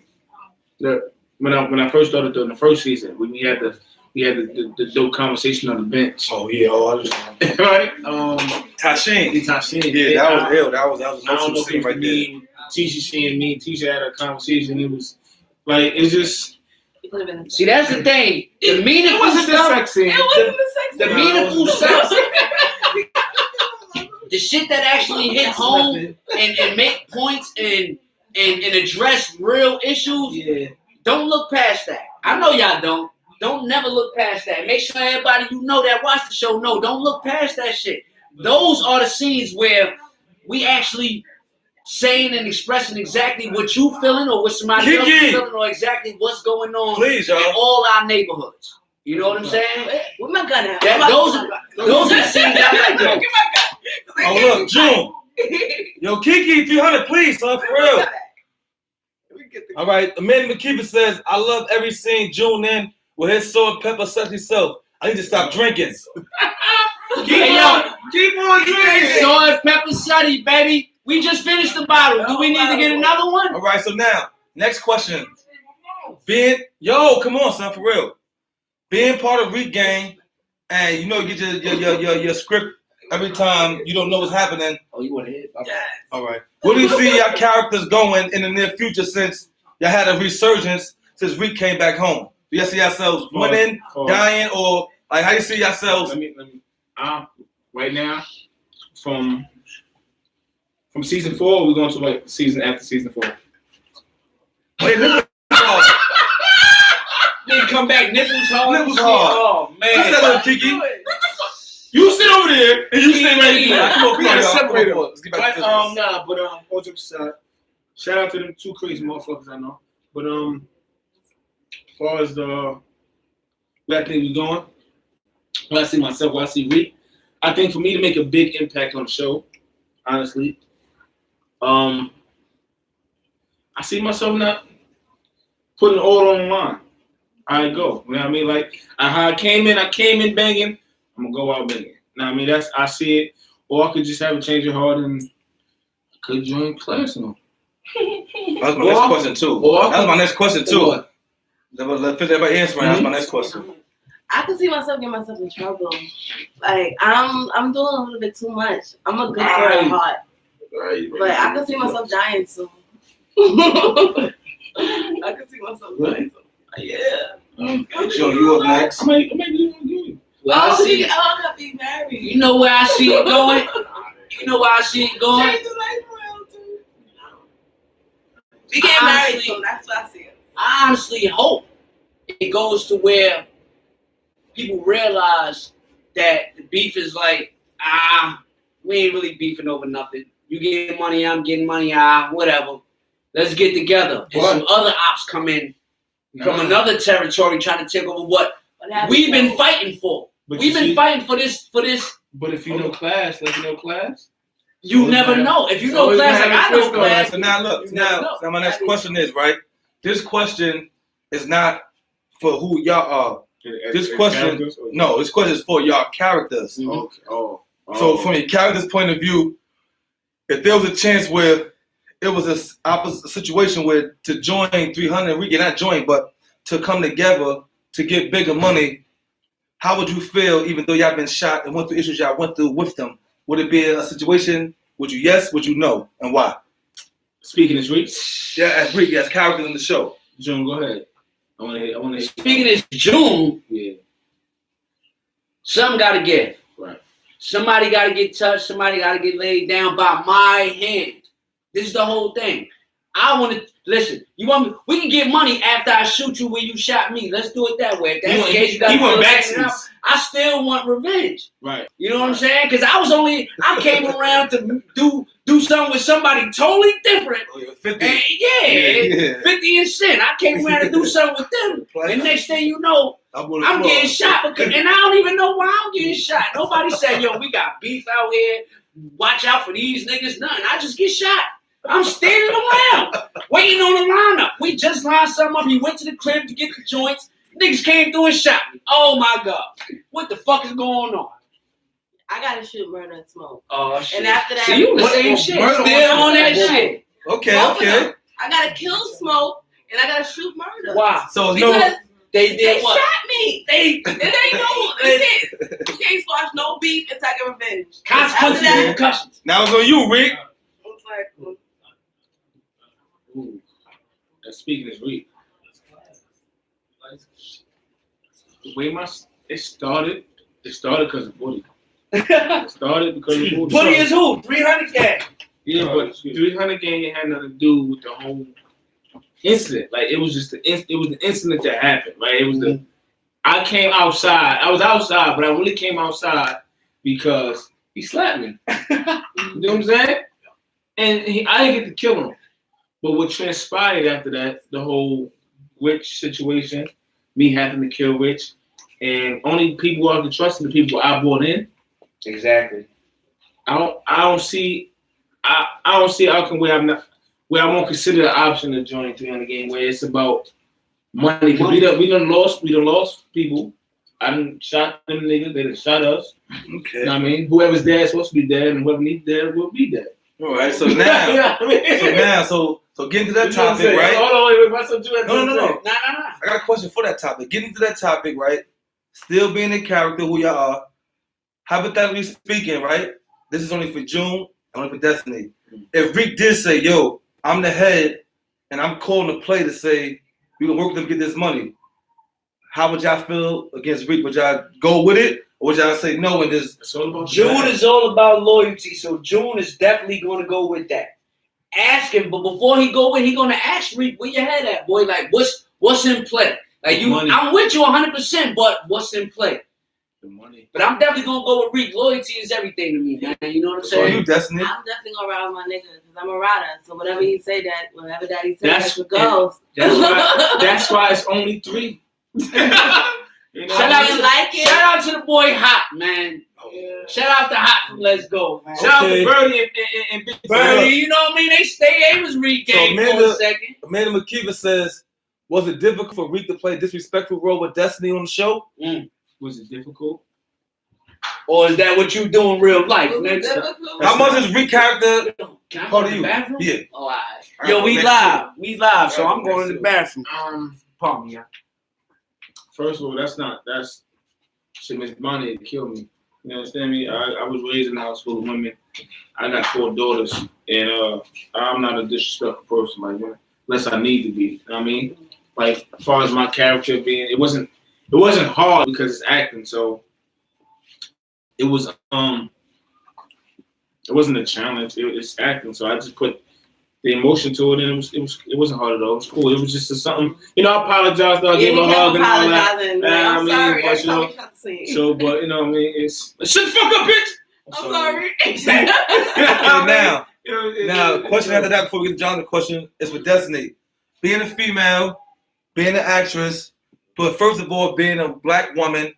When I first started doing the first season, we had the dope conversation on the bench. Oh yeah, Right? Tashin. Tashin. Yeah, that was ill. That was I don't know emotional if scene it was right there. me, Tisha seeing me, Tisha had a conversation. It was like it's just see that's the thing. The meaningful it wasn't the stuff. sex scene. It wasn't the sex. The meaningful stuff. The shit that actually hit home and make points and address real issues. Yeah. Don't look past that. I know y'all don't. Don't never look past that. Make sure everybody you know that watch the show know. Don't look past that shit. Those are the scenes where we actually saying and expressing exactly what you feeling or what somebody else is feeling or exactly what's going on Please, in y'all. all our neighborhoods. You know what I'm saying? Where my gun at? That, those are the scenes I like most. Get my gun. Oh look, June. Yo, Kiki, 300, please, son, for real. All right, Amanda McKeever says, I love every scene June in with his salt and pepper sexy self. I need to stop drinking. Hey, yo, Keep on drinking. salt and pepper Suddy, baby. We just finished the bottle. Do we need to get another one? All right, so now, next question. Come on, son, for real. Being part of Reek Gang, and you know, you get your script every time you don't know what's happening. Oh, you want to hit? Yeah. All right. Where do you see your characters going in the near future since y'all had a resurgence since Reek came back home? Do you see yourselves winning, dying, or like how you see yourselves? Let me. Right now, from season 4, we're going to like season after season 4. Wait, look at Then come back, nipples hard. Nipples hard. Oh man. What's that little Kiki? You sit over there and you stay right here. Come on, We gotta y'all. separate Come on, them. let's get back to business. all jokes aside, shout out to them 2 crazy motherfuckers I know. But as far as where I think we're going, where I see myself, where I see Reek, I think for me to make a big impact on the show, honestly, I see myself not putting it all on the line. I go. You know what I mean? Like how I came in banging, I'm gonna go out banging. You know what I mean? I see it. Or I could just have a change of heart and could join class now. That's my next question too. That's my next question too. Let's finish everybody answering. That's my next question. I can see myself getting myself in trouble. Like I'm doing a little bit too much. I'm a good girl at heart, but I can see myself dying soon. I can see myself dying soon. Yeah. Joe, you up next? Maybe you want to do it. Well, I see. I gotta be married. You know where I see it going. You know where I see it going. Change the life around too. We get married soon. That's what I see. I honestly hope it goes to where people realize that the beef is like, we ain't really beefing over nothing. You getting money, I'm getting money, whatever. Let's get together. And some other ops come in from another territory trying to take over what we've been fighting for. We've been fighting for this. But if you know class, like you know class, you never know. If you know class, like I know class. So now look, now my next question is, right? This question is not for who y'all are. This question is for y'all characters. Mm-hmm. Okay. So from your character's point of view, if there was a chance where it was a opposite situation where to join 300, we get not join, but to come together to get bigger money, how would you feel even though y'all been shot and went through issues y'all went through with them? Would it be a situation, would you yes, would you no, and why? Speaking as Reek? Yeah, as Reek, as characters in the show. June, go ahead. I want to. Speaking as June, yeah. Something got to give. Right. Somebody got to get touched. Somebody got to get laid down by my hand. This is the whole thing. I want to listen. You want me? We can get money after I shoot you when you shot me. Let's do it that way. If that's the case, you got to want back. I still want revenge. Right. You know what I'm saying? Because I came around to do something with somebody totally different. 50. And 50 and Cent. I came around to do something with them. And next thing you know, I'm getting shot and I don't even know why I'm getting shot. Nobody said, yo, we got beef out here. Watch out for these niggas. Nothing. I just get shot. I'm standing around, waiting on the lineup. We just lined something up. He went to the crib to get the joints. Niggas came through and shot me. Oh my God. What the fuck is going on? I gotta shoot Murder and Smoke. Oh shit. And after that, you the same shit. Still on that shit. Okay. I gotta kill Smoke and I gotta shoot Murder. Wow. So because they did what? Shot me. It ain't no. You can't squash no beef and take a revenge. Consequences and repercussions. Now it's on you, Rick. Speaking as Reek. The way it started because of Woody. It started because of Woody. Woody is who? 300 gang. Yeah, but 300 gang had nothing to do with the whole incident. Like it was just the incident that happened. Right? It was I came outside. I was outside, but I really came outside because he slapped me. You know what I'm saying? And I didn't get to kill him. But what transpired after that, the whole Rich situation, me having to kill Rich, and only people I can trust are the people I brought in. Exactly. I don't see outcome where I won't consider the option to join 300 game where it's about money. Because we done lost people. I done shot them niggas. They done shot us. Okay. You know what I mean? Whoever's dead is supposed to be dead, and whoever needs dead will be dead. All right. So now, so getting to that topic, right? Hold on, wait. No. I got a question for that topic. Getting to that topic, right? Still being a character who y'all are. Hypothetically speaking, right? This is only for June, only for Destiny. If Reek did say, yo, I'm the head, and I'm calling the play to say, we can work with them to get this money, how would y'all feel against Reek? Would y'all go with it? Or would y'all say no and just... June is all about loyalty, so June is definitely going to go with that. Ask him, but before he go with, he going to ask Reek, where your head at, boy? Like, what's in play? Like, I'm with you 100%, but what's in play? The money. But I'm definitely going to go with Reek. Loyalty is everything to me, man. You know what I'm saying? You, Destiny? I'm definitely going to ride with my nigga because I'm a rider. So whatever he say whatever daddy say, that's what goes. That's why it's only 3. You know, shout out to the boy Hot, man. Yeah. Shout out to Hot from Let's Go, man. Shout out to Birdie and Big Birdie. You know what I mean? They was Reek game for a second. Amanda McKeever says, was it difficult for Reek to play a disrespectful role with Destiny on the show? Was it difficult? Or is that what you do in real life? How much is Reek character part of you? Bathroom? Yeah. Oh, all right. Yo, we live, so I'm going to the bathroom. Pardon me, yeah. First of all, that's shit Miss Bonnie to kill me. You understand me? I was raised in a house full of women. I got 4 daughters, and I'm not a disrespectful person, like unless I need to be. You know what I mean? Like as far as my character being, it wasn't hard because it's acting, so it was it wasn't a challenge. It's acting, so I just put the emotion to it, and it wasn't hard at all. It was cool. It was just something, I apologized. I gave a hug and all that. I'm sorry. But you know what I mean? It's shut the fuck up, bitch. I'm sorry. Now, Now, question after that before we get to Jonathan's question is for Destiny. Being a female, being an actress, but first of all, being a black woman,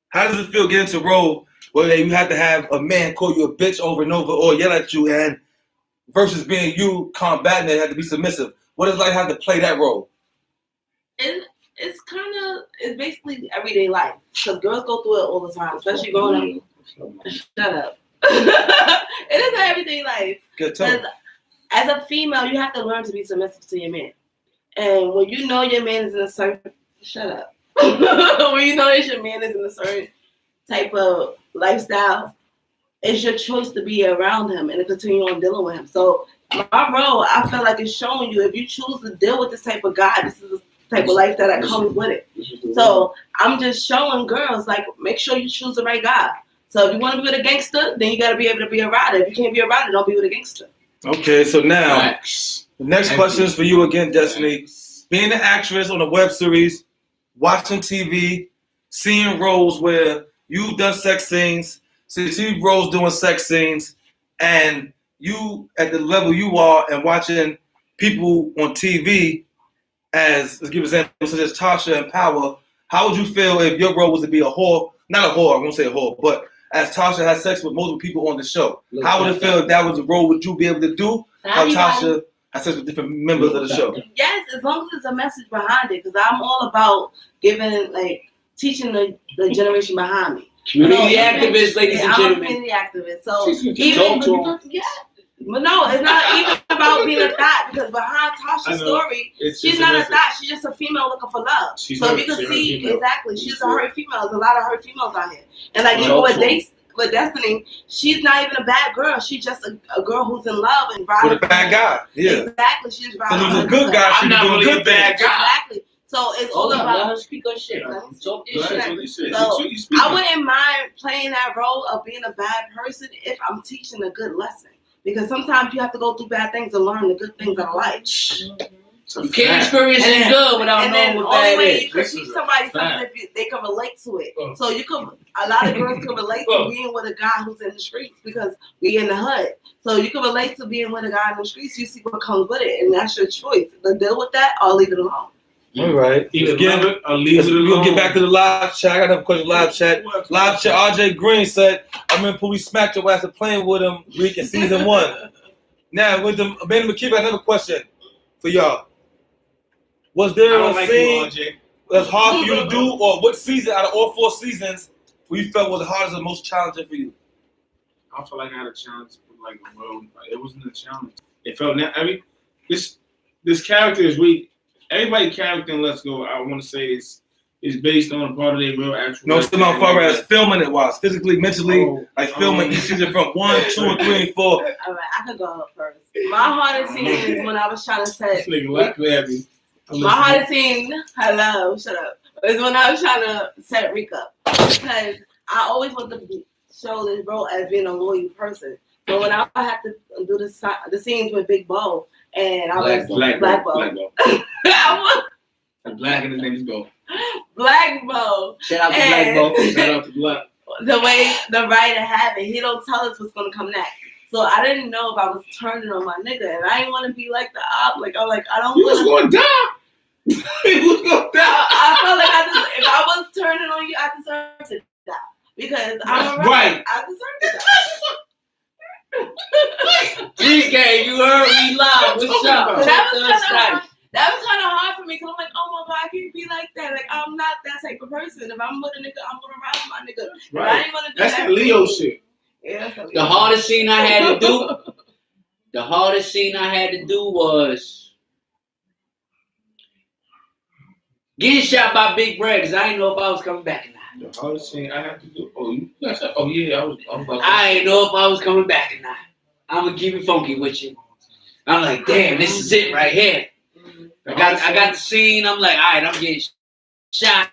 how does it feel getting into a role where you have to have a man call you a bitch over and over or yell at you, and versus being you combating it, have to be submissive? What is it like have to play that role? It's basically everyday life because girls go through it all the time, especially growing up. Shut up. It is everyday life. Good talk. As a female, you have to learn to be submissive to your man, and when you know your man is in a certain when you know that your man is in a certain type of lifestyle, it's your choice to be around him and to continue on dealing with him. So my role, I feel like it's showing you if you choose to deal with this type of guy, this is the type of life that comes with it. So I'm just showing girls, like, make sure you choose the right guy. So if you want to be with a gangster, then you got to be able to be a rider. If you can't be a rider, don't be with a gangster. Okay, so now the next question is for you again, Destiny. Being an actress on a web series, watching TV, seeing roles where you've done sex scenes, seeing roles doing sex scenes, and you at the level you are and watching people on TV as, let's give an example, such as Tasha and Power, how would you feel if your role was to be a whore? Not a whore, I won't say a whore, but as Tasha has sex with multiple people on the show, how would it feel if that was a role? Would you be able to do how Tasha has sex with different members of the show? Yes, as long as there's a message behind it, because I'm all about giving, like, teaching the generation behind me. Community activist, ladies and gentlemen. I'm a community activist, so but no, it's not even about being a thought, because behind Tasha's story, she's not a thought. She's just a female looking for love. So you can see exactly, she's a hurt female. There's a lot of hurt females out here, and like even with Destiny, she's not even a bad girl. She's just a girl who's in love and riding with a bad guy. Yeah, exactly. She's riding. Because he's a good guy. I'm not really a bad guy. Exactly. So it's all about speak on shit. So I wouldn't mind playing that role of being a bad person if I'm teaching a good lesson. Because sometimes you have to go through bad things to learn the good things of life. You can't experience it good without knowing what bad is. You can teach somebody something if they can relate to it. So a lot of girls can relate to being with a guy who's in the streets because we in the hood. So you can relate to being with a guy in the streets. You see what comes with it, and that's your choice. To deal with that or leave it alone. All right. We're gonna get back to the live chat. I got another question. Live chat. RJ Green said, "I'm in police smacked your ass for playing with him. Reek in season 1." Now with the Ben McKee, I have another question for y'all. Was there a scene that's hard for you to do, or what season out of all 4 seasons where you felt was the hardest or most challenging for you? I felt like I had a challenge, like it wasn't a challenge. It felt this character is weak. Everybody character in Let's Go, I want to say is based on a part of their real actual. No, still as far as filming it was physically, mentally, filming each season from 1, 2, 3, and 4. All right, I could go up first. My hardest scene is when I was trying to set. My hardest scene, hello, shut up. Is when I was trying to set Reek up because I always want to show this role as being a loyal person. So when I had to do the scenes with Big Bo. And I was Black Bo. Black and his name is Bo. Black Bo. Shout out to Black Bo. Shout out to Black. The way the writer had it, he don't tell us what's gonna come next. So I didn't know if I was turning on my nigga, and I didn't want to be like the op. Like I don't. You was gonna die. You was gonna die. I felt like if I was turning on you, I deserve to die because I'm right. I deserve to die. GK, you heard me live. What's up? That was kind of hard for me because I'm like, oh my God, I can't be like that. Like, I'm not that type of person. If I'm with a nigga, I'm gonna ride with my nigga. Right. I ain't gonna do that's that. That Leo shit. Yeah, the hardest scene I had to do was getting shot by Big Brad because I didn't know if I was coming back or not. The hardest thing I had to do. I was about to I didn't know if I was coming back or not. I'm gonna keep it funky with you. I'm like, damn, this is it right here. I got the scene. I'm like, all right, I'm getting shot.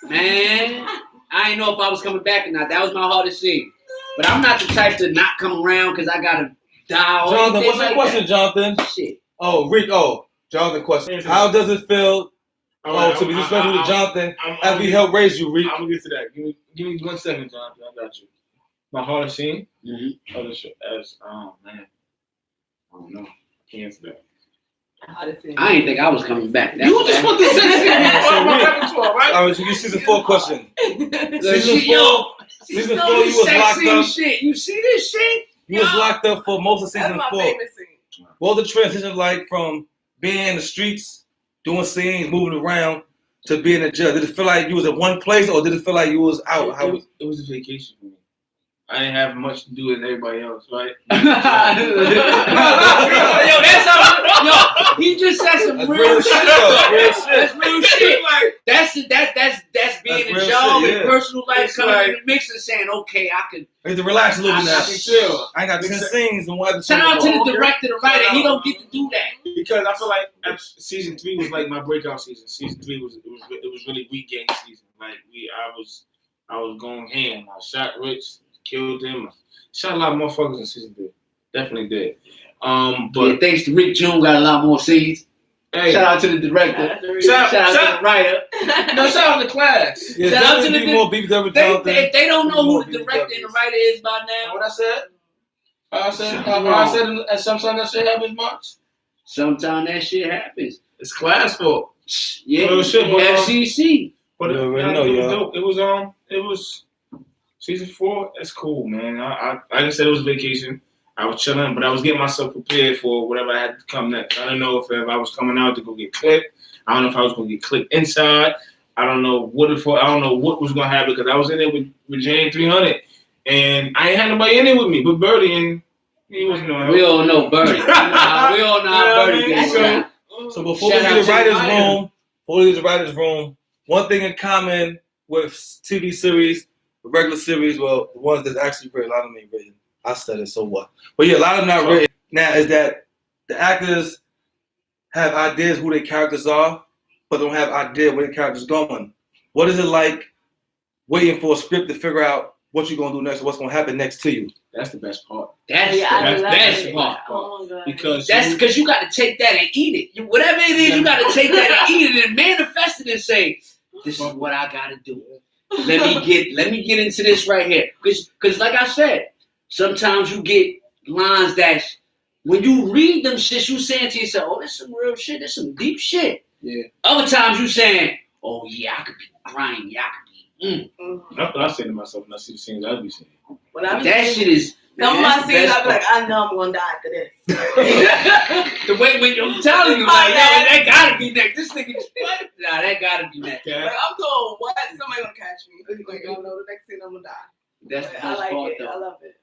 Man, I didn't know if I was coming back or not. That was my hardest scene. But I'm not the type to not come around because I gotta die. Jonathan, what's your question, Jonathan? Shit. Oh, Reek. Oh, Jonathan, question. How does it feel? To be respectful to Jonathan, after he helped raise you, Reek. I'm gonna get to that. Give me 1 second, Jonathan. I got you. My hardest scene? Mm-hmm. Other shit as man. I don't know. I can't answer that. I didn't think I was coming back. That's You just put the sex scene on my repertoire, right? All right, so you season 4 question. Season She- yo, 4, season 4, you was locked sexy up. shit. You see this shit? You was locked up for most of That's season my 4. favorite scene. What was the transition like from being in the streets, doing scenes, moving around, to being a judge? Did it feel like you was in one place, or did it feel like you was out? It was a vacation for me. I didn't have much to do with everybody else, right? Yo, that's how. Yo, he just said some That's real shit. though. Real shit. That's real shit. Like, That's being That's a real job shit, and yeah. personal life It's coming like- in the mix and saying, okay, I can. I need to relax a little bit I now. can chill. I ain't got 10 scenes and one Shout out to episode. the director, the writer. He don't get to do that. because I feel like season 3 was like my breakout season. Season 3 was really weak game season. Like I was going ham. I shot Rich, killed him. Shot a lot of motherfuckers in season 3. Definitely did. Yeah, But thanks to Rick June, got a lot more scenes. hey, Shout out to the director. Shout out to the writer. no, shout out to class. Yeah, Shout out to definitely the- be more BBW If they don't know who the More director and the BBWs. writer is by now, What I said? I said at some time that shit happens much. sometimes that shit happens. It's class fault. Yeah, Real shit, but, FCC. But You already know, it was y'all. dope. It was season 4. It's cool, man. I like I said, it was vacation. I was chilling, but I was getting myself prepared for whatever I had to come next. I don't know if I was coming out to go get clipped. I don't know if I was going to get clipped inside. I don't know what was going to happen because I was in there with Jane 300, and I ain't had nobody in there with me but Birdie, and he wasn't no help. We all know Birdie. We all know how Birdie You know what I gets mean? down. So before Shout we out leave to the writer's room, one thing in common with TV series, regular series, well, the ones that's actually written, a lot of them ain't written. I said it, so what? But yeah, a lot of them not written. Now is that the actors have ideas who their characters are, but don't have idea where the character's going. What is it like waiting for a script to figure out what you're gonna do next, or what's gonna happen next to you? That's the best part. That's I the love best it. part. Oh my God. Because That's you got to take that and eat it. Whatever it is, you got to take that and eat it and manifest it and say, "This is what I got to do. Let me get into this right here." Because like I said, sometimes you get lines that when you read them shit, you saying to yourself, "Oh, this some real shit. This some deep shit." Yeah. Other times you saying, "Oh yeah, I could be grimy. I could be." that's what I say to myself when I see the scenes I be seeing. When I be That seeing shit is. some of man, my that's the scenes, best I be like, I know I'm gonna die after this. The way when I'm telling you, like, yo, that gotta be next. This nigga, nah, that gotta be next. Yeah. Like, I'm going, what? Somebody gonna catch me. Like, I don't know the next scene I'm gonna die. That's the But I best like part, it. I though. love it.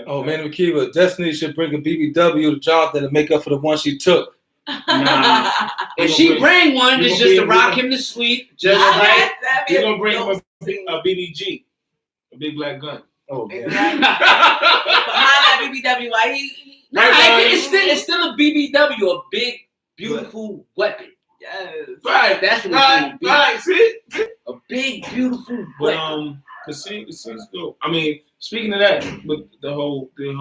Oh man, Kiva, Destiny should bring a BBW to Jonathan to make up for the one she took. Nah. If she bring one, we it's gonna just to be- rock him to sleep, just I like. like that. We're gonna bring him scene. a BBG, a big black gun. Oh man. Exactly. Behind that BBW, why he Nah, it's still a BBW, a big, beautiful weapon. yes. Right, That's what it's gonna be. Right, see. A big, beautiful But weapon. the scene's good. I mean, speaking of that, with the whole getting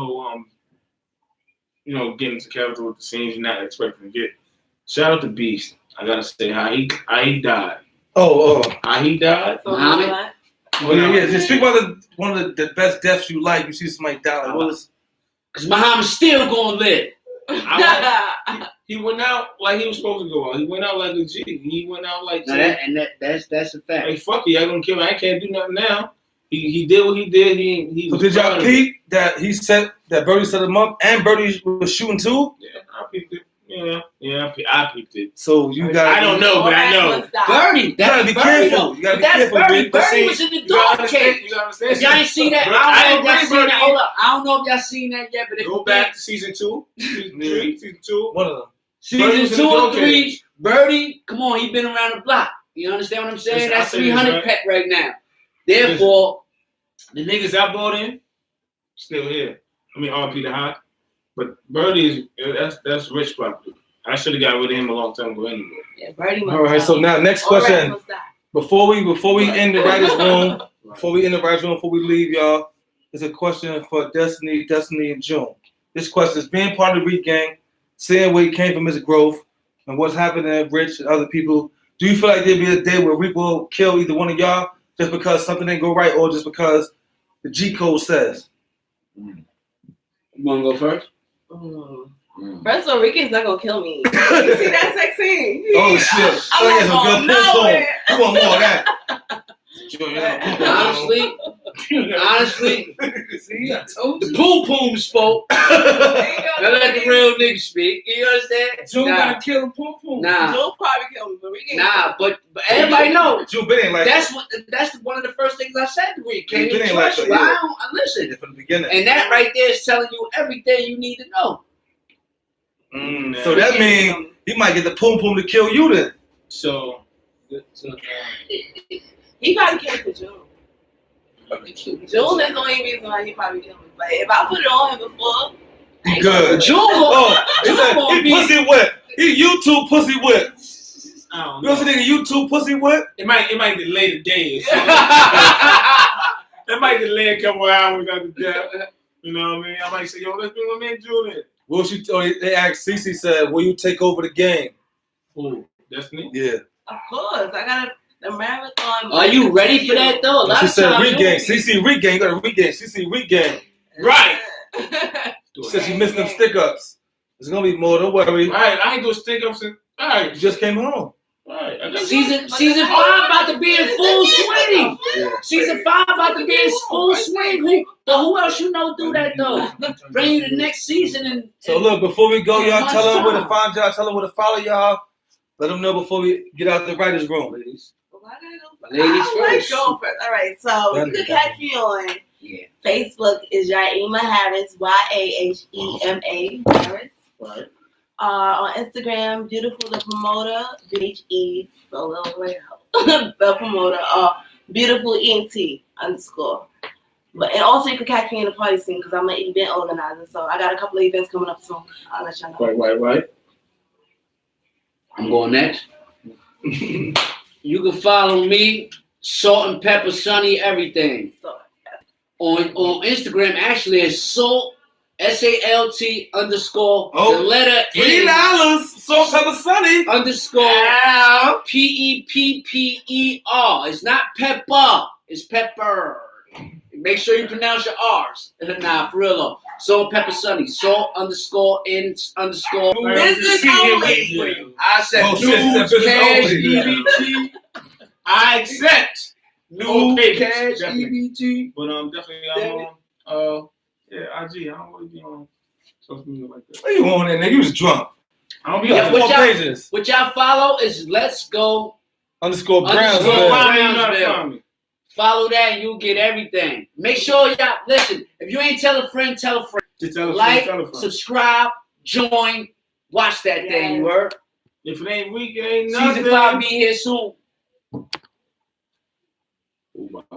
to character with the scenes you're not expecting to get. Shout out to Beast. I gotta say how he died. Oh. How he died. So Muhammad? what? Well, yeah. Just speak about one of the best deaths you like. You see somebody die. Like, what was? Because Muhammad's still gonna live. He went out like he was supposed to go out. He went out like a G. He went out like That's a fact. hey, fuck it, I don't care. I can't do nothing now. He did what he did. He So was did y'all proud of it. peep that he set that Birdie set him up and Birdie was shooting too? Yeah, I peeped it. Yeah, I peeped it. So you got. I don't know, but I know. Birdie, You gotta be careful. You gotta be careful. Birdie. But Birdie see, was in the You gotta dog cage. understand. You gotta understand. If y'all ain't seen that, I don't know if y'all seen that. Hold up. I don't know if y'all seen that yet, but if Go you back to season 2, season 3, season 2. one of them. Birdie was season in 2 the or dog 3, Birdie, come on, he been around the block. You understand what I'm saying? Listen, I That's say this, 300 right? pet right now. Therefore, The niggas I brought in, still here. I mean, RP the Hot. But Birdie that's rich property. I should have got rid of him a long time ago anyway. Yeah, Birdie must All right. die. So now next All question. rats must die. Before we end the writers' room, before we leave, y'all, there's a question for Destiny, and June. This question is being part of the Reek gang, seeing where he came from his growth, and what's happening to Rich and other people. Do you feel like there'll be a day where Reek will kill either one of y'all just because something didn't go right, or just because the G code says? You wanna go first? First of all, Rick is not gonna kill me. You see that sex scene? Oh shit! I'm Oh, yeah, some like, good oh, poom no, poom. You want more of that? Honestly, See, I told the you. poom poom spoke. Now let the real nigga speak. You understand? Joe gotta kill the poo poo. Nah, Joe probably kill me, but Rick ain't nah, but everybody know. Joe Biden ain't like That's one of the first things I said to Reek. Can't It even ain't like trust that, you. yeah. I listen. that from the beginning. And that right there is telling you everything you need to know. So that means he might get the poom poom to kill you then. So He probably killed for June. June is the only reason why he probably killed me. But if I put it on him before, He good. June, Oh, he June said gonna he be- pussy whip. He YouTube pussy whip. I don't You know what I'm saying? YouTube pussy whip? It might delay the day. It might delay a couple hours after that. You know what I mean? I might say, yo, let's bring my man Julian. Well, they asked Cece said, will you take over the game? Who? Destiny? Yeah. of course, I got the marathon. Are you ready for that though? A lot She of said times regain. Cece regain. You gotta regain. Cece regain. Right. She said she missed them stick ups. There's gonna be more, don't worry. Right. I ain't doing stick ups. All right. You just came home. All right. I got Season 5 about to be in full swing. Yeah. Season 5 about to be in full swing. Who else you know do that though? Bring you the next season and So look, before we go, y'all One tell them where to time. find y'all, tell them where to follow y'all. Let them know before we get out the writer's room. ladies. Ladies Ladies first. Go first. All right, so you can catch me on Yeah. Facebook is Yaima Harris, YAHEMA Harris. Right. On Instagram, Beautiful the Promoter, BHE, the little way out. The Promoter, Beautiful ENT _. But and also you can catch me in the party scene because I'm an event organizer. So I got a couple of events coming up soon. I'll let y'all know. Right. I'm going next. You can follow me, Salt and Pepper Sunny Everything. So, On Instagram, actually, it's Salt SALT _ Oh, the letter $3. Salt, pepper, sunny. _ PEPPER. It's not pepper. It's pepper. Make sure you pronounce your R's. Nah, for real though. Salt, Pepper, Sunny. Salt _ _ business only. I said Oh, shit, she said business cash only. EBT. I accept. New Okay, cash definitely. EBT. But definitely I'm on IG. I don't really be on social media like that. What you on there, nigga? You was drunk. I don't be You Yeah, got on four what y'all- pages. What y'all follow is Let's Go. _ Brownsville. Brownsville. Find me. Follow that and you'll get everything. Make sure y'all listen. If you ain't tell a friend, tell a friend. Just tell a Like, friend, tell a friend. subscribe, join, watch that thing. You heard? If it ain't weak, it ain't nothing. Season 5 be here soon.